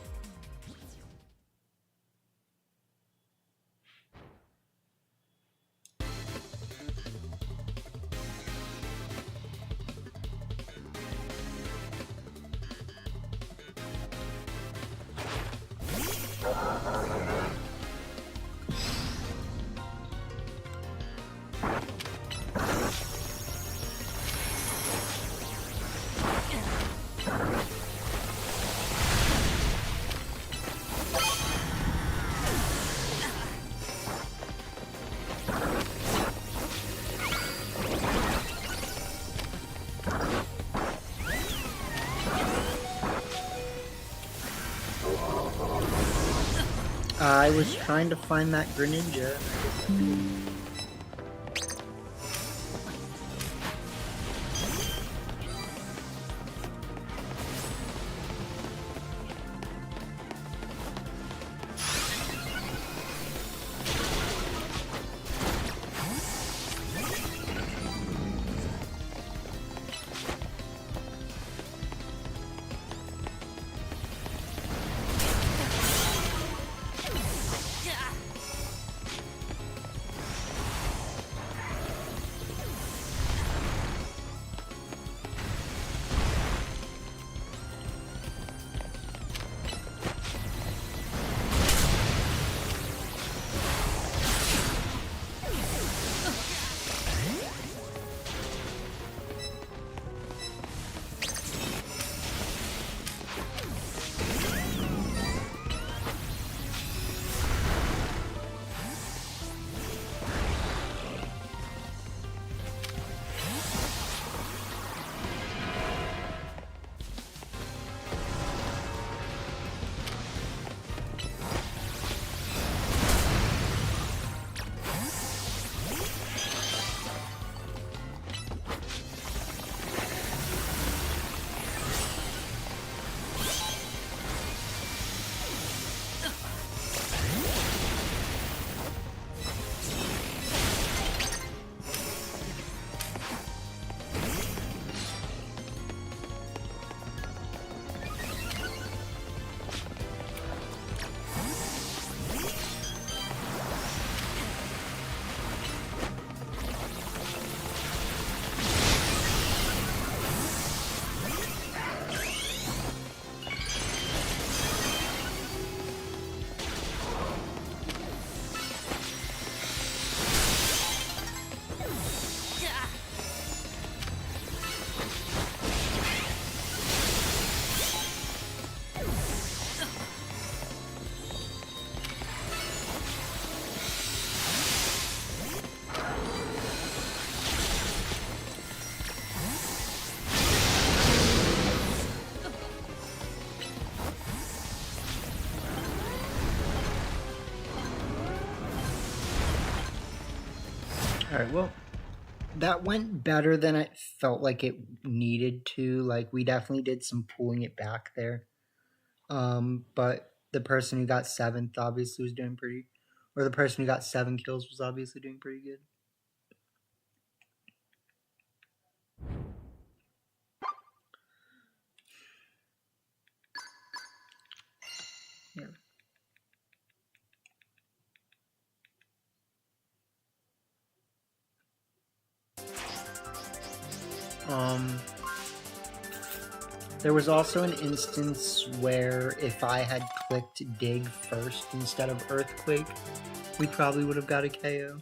I was trying to find that Greninja. Alright, well, that went better than I felt like it needed to. Like, we definitely did some pulling it back there. But the person who got 7th obviously was doing pretty... Or the person who got 7 kills was obviously doing pretty good. Yeah. There was also an instance where if I had clicked Dig first instead of Earthquake, we probably would have got a KO.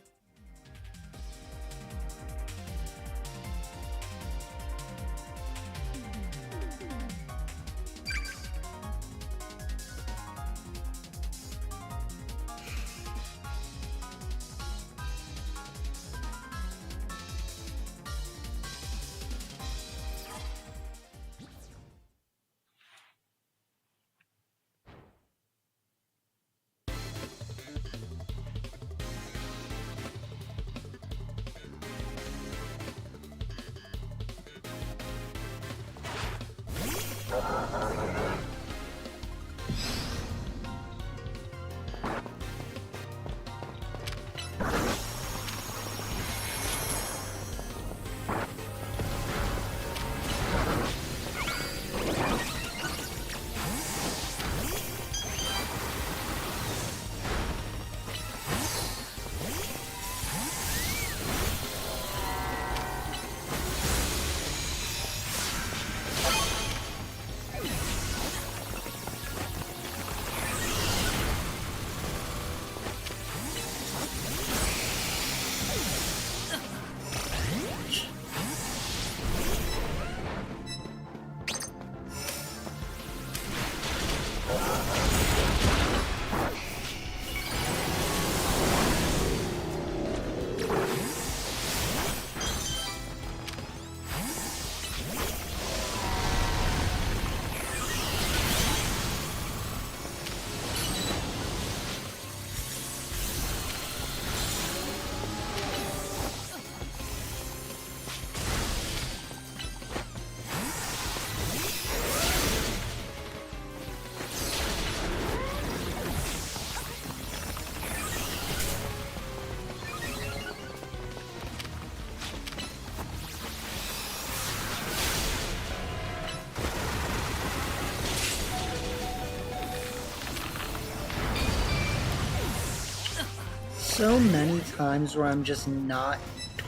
so many times where I'm just not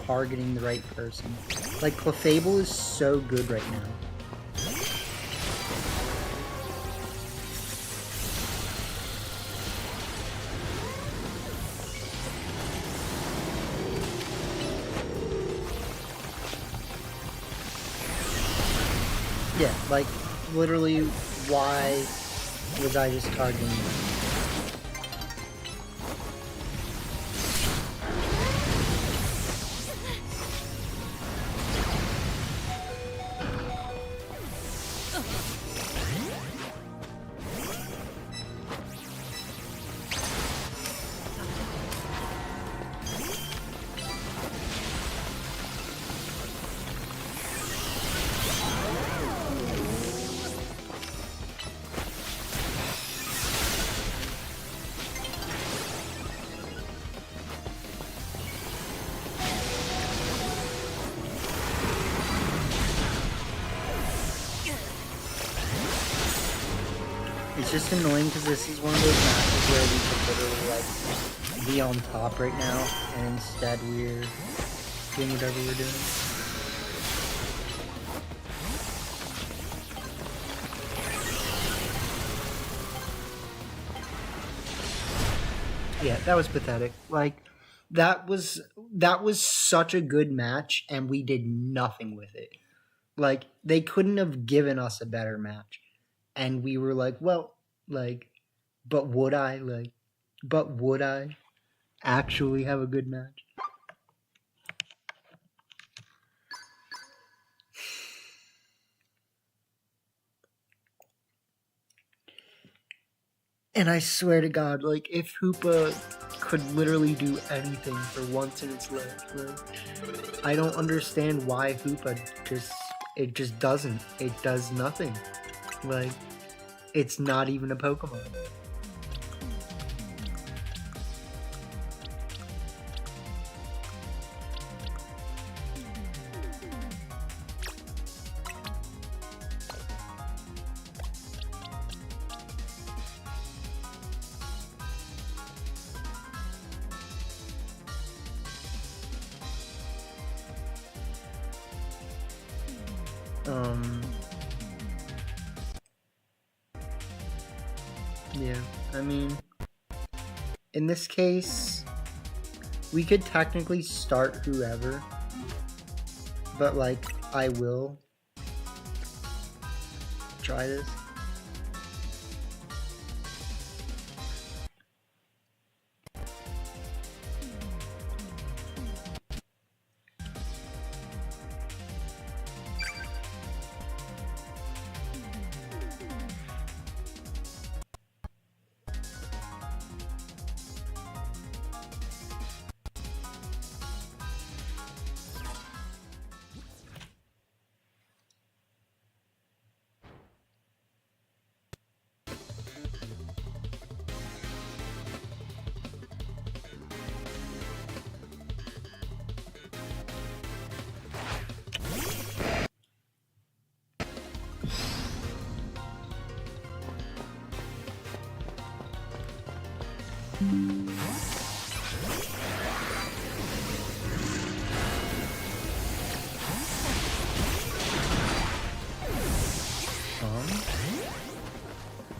targeting the right person. Like, Clefable is so good right now. Yeah, like, literally, why was I just targeting them? It's just annoying because this is one of those matches where we could literally, like, be on top right now, and instead we're doing whatever we're doing. Yeah, that was pathetic. Like, that was such a good match, and we did nothing with it. Like, they couldn't have given us a better match. And we were like, well, like, but would I actually have a good match? And I swear to God, like, if Hoopa could literally do anything for once in its life, like, I don't understand why Hoopa just doesn't. It does nothing. Like, it's not even a Pokemon. Yeah, I mean, in this case, we could technically start whoever, but, like, I will try this.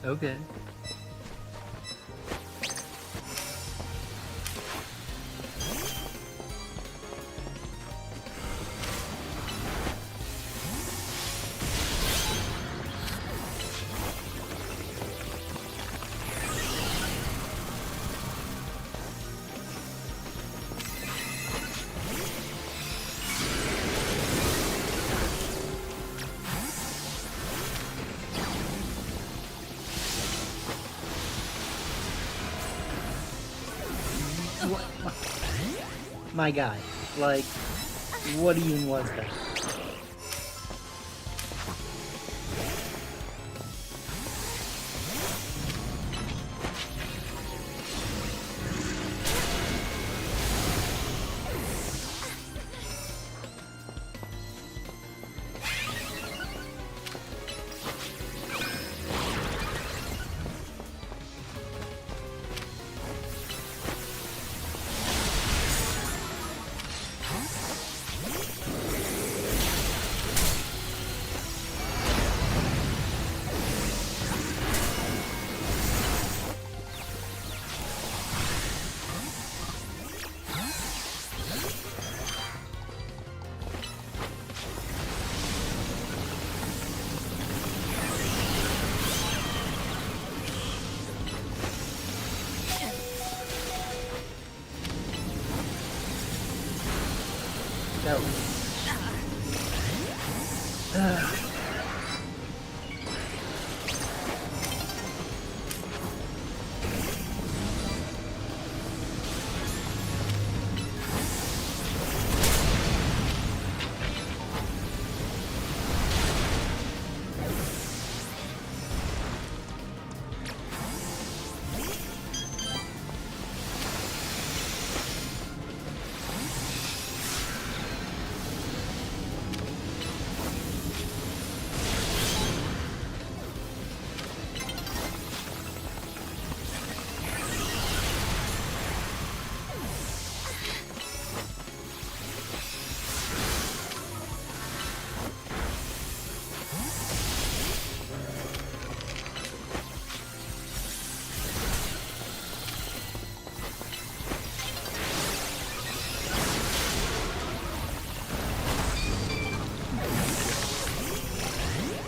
Okay. My guy, like, what even was that? No.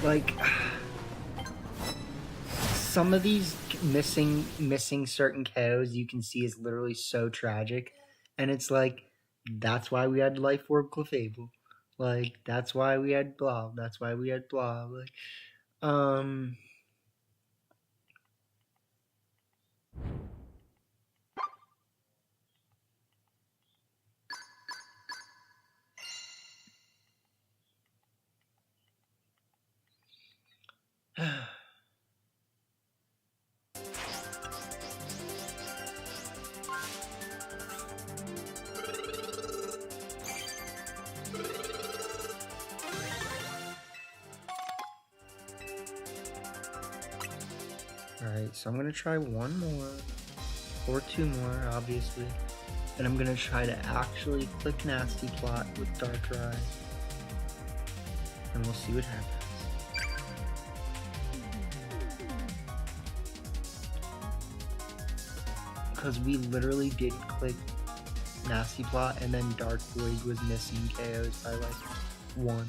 Like, some of these missing certain KOs you can see is literally so tragic, and it's like, that's why we had Life Orb Clefable. Like, that's why we had blah. That's why we had blah. Like, Alright, so I'm gonna try one more, or two more, obviously, and I'm gonna try to actually click Nasty Plot with Darkrai, and we'll see what happens. Because we literally did click Nasty Plot, and then Dark Void was missing KOs by like one.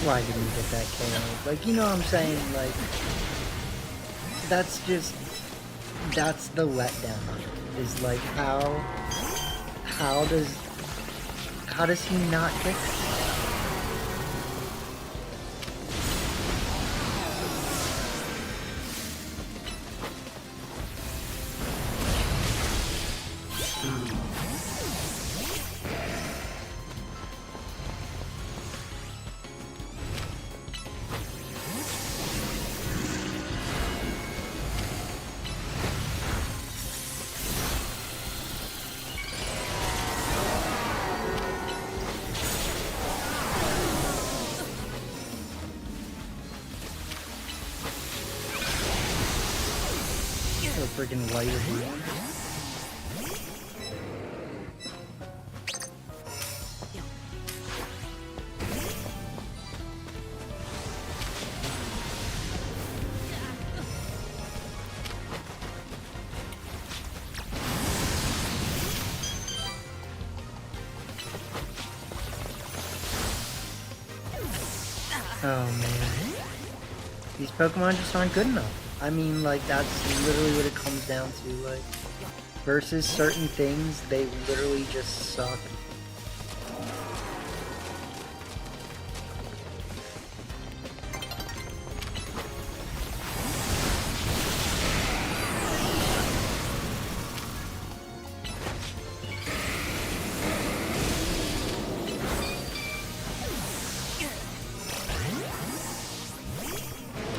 Why didn't we get that KO? Like, you know what I'm saying? Like, that's the letdown. Is like, how does he not get that? Freaking light of you. Oh man, these Pokemon just aren't good enough. I mean, like, that's literally what it comes down to, like, versus certain things, they literally just suck.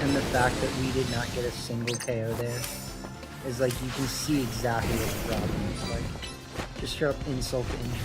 And the fact that we did not get a single KO there is like, you can see exactly what the problem is. Like, Just straight up insult to injury.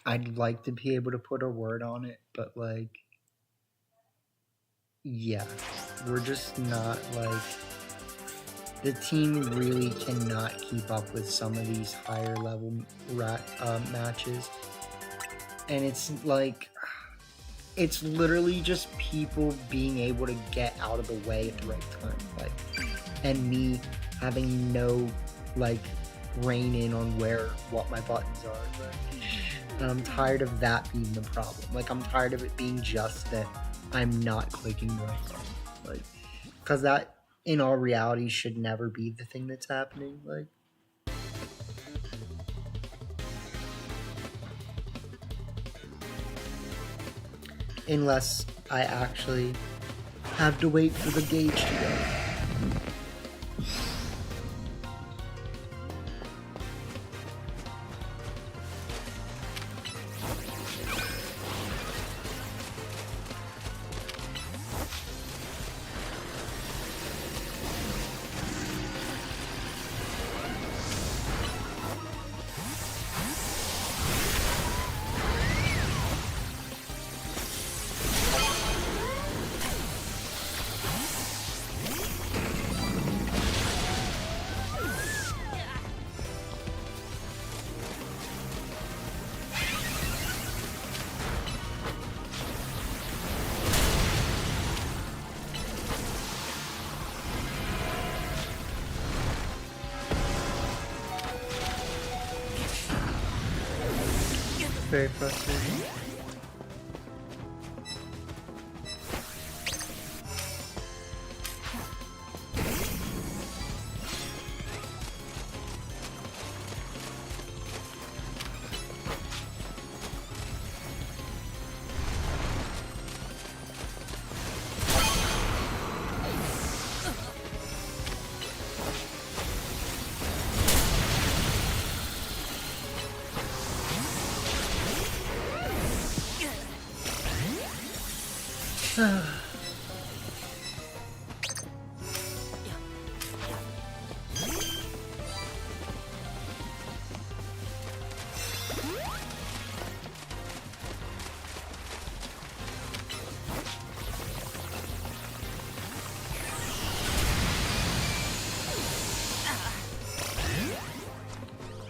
I'd like to be able to put a word on it, but like, yeah, we're just not like, the team really cannot keep up with some of these higher level matches. And it's like, it's literally just people being able to get out of the way at the right time. Like, and me having no like rein in on what my buttons are. Like, and I'm tired of that being the problem. Like, I'm tired of it being just that I'm not clicking the right button. Like, because that, in all reality, should never be the thing that's happening. Like, unless I actually have to wait for the gauge to go. Very frustrating.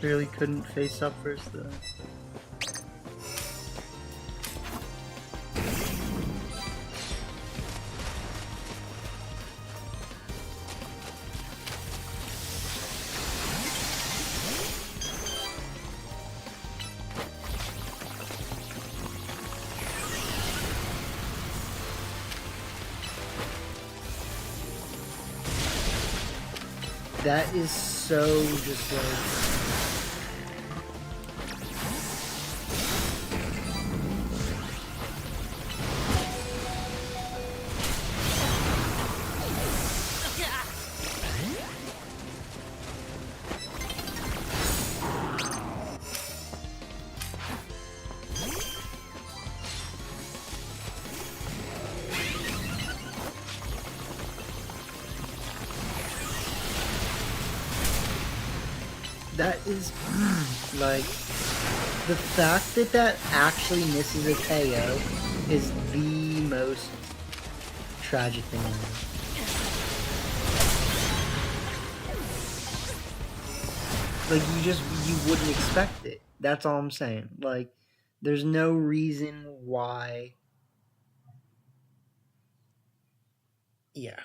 Really couldn't face up first though. That is so just like... That is, like, the fact that that actually misses a KO is the most tragic thing ever. Like, you wouldn't expect it. That's all I'm saying. Like, there's no reason why. Yeah,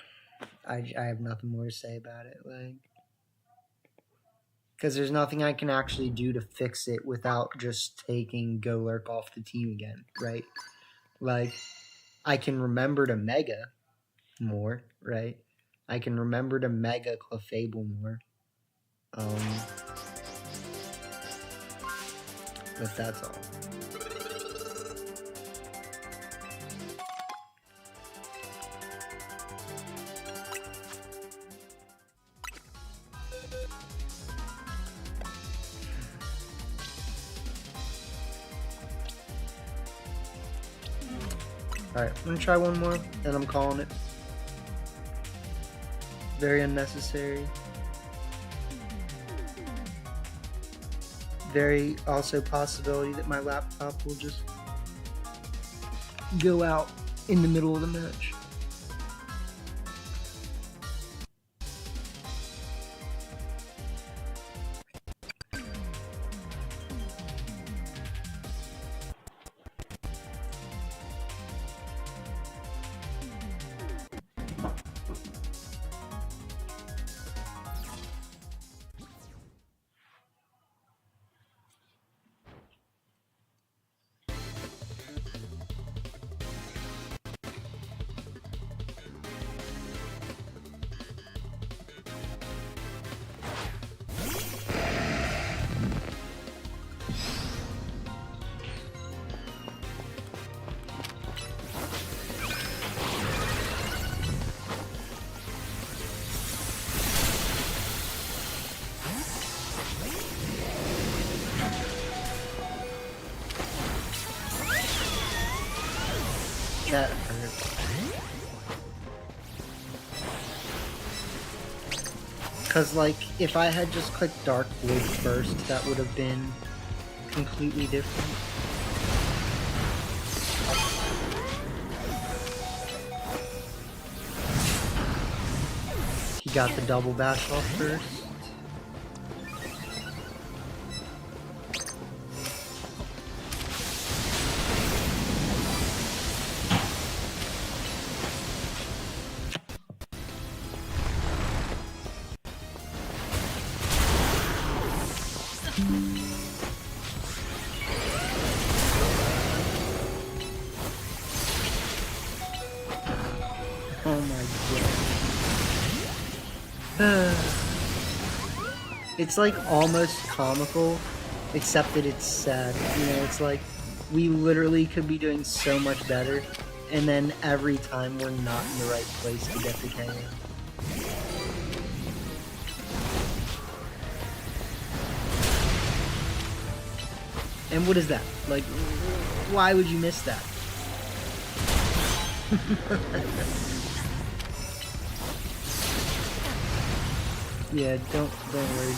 I have nothing more to say about it. Like, because there's nothing I can actually do to fix it without just taking Golurk off the team again, right? Like, I can remember to Mega more, right? I can remember to Mega Clefable more. But that's all. Alright, I'm gonna try one more, and I'm calling it. Very unnecessary. Very also possibility that my laptop will just go out in the middle of the match. That hurt. Because, like, if I had just clicked Dark Wood first, that would have been completely different. He got the double bash off first. Oh my god. It's like almost comical, except that it's sad. You know, it's like we literally could be doing so much better, and then every time we're not in the right place to get the KO. And what is that? Like, why would you miss that? Yeah, don't worry.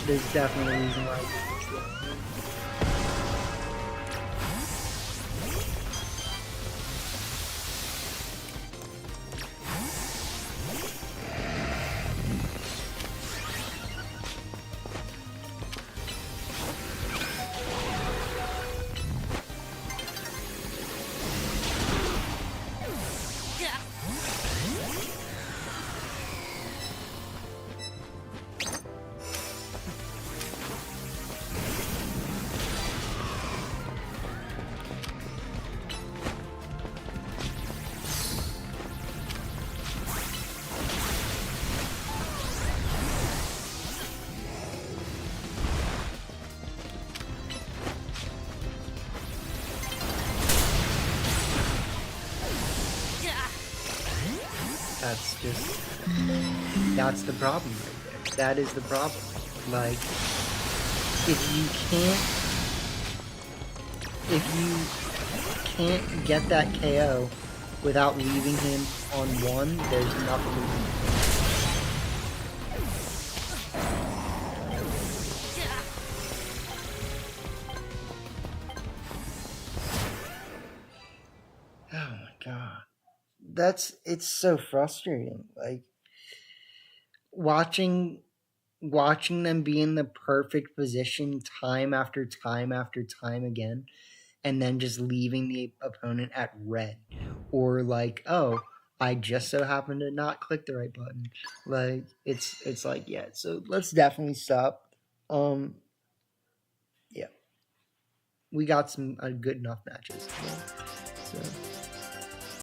There's definitely a reason why I did this. That's the problem right there. That is the problem. Like, if you can't get that KO without leaving him on one, there's nothing to do. Oh my god. It's so frustrating. Like, watching watching them be in the perfect position time after time after time again, and then just leaving the opponent at red, or like, oh, I just so happened to not click the right button. Like it's like, yeah. So let's definitely stop. Yeah, we got some good enough matches. So.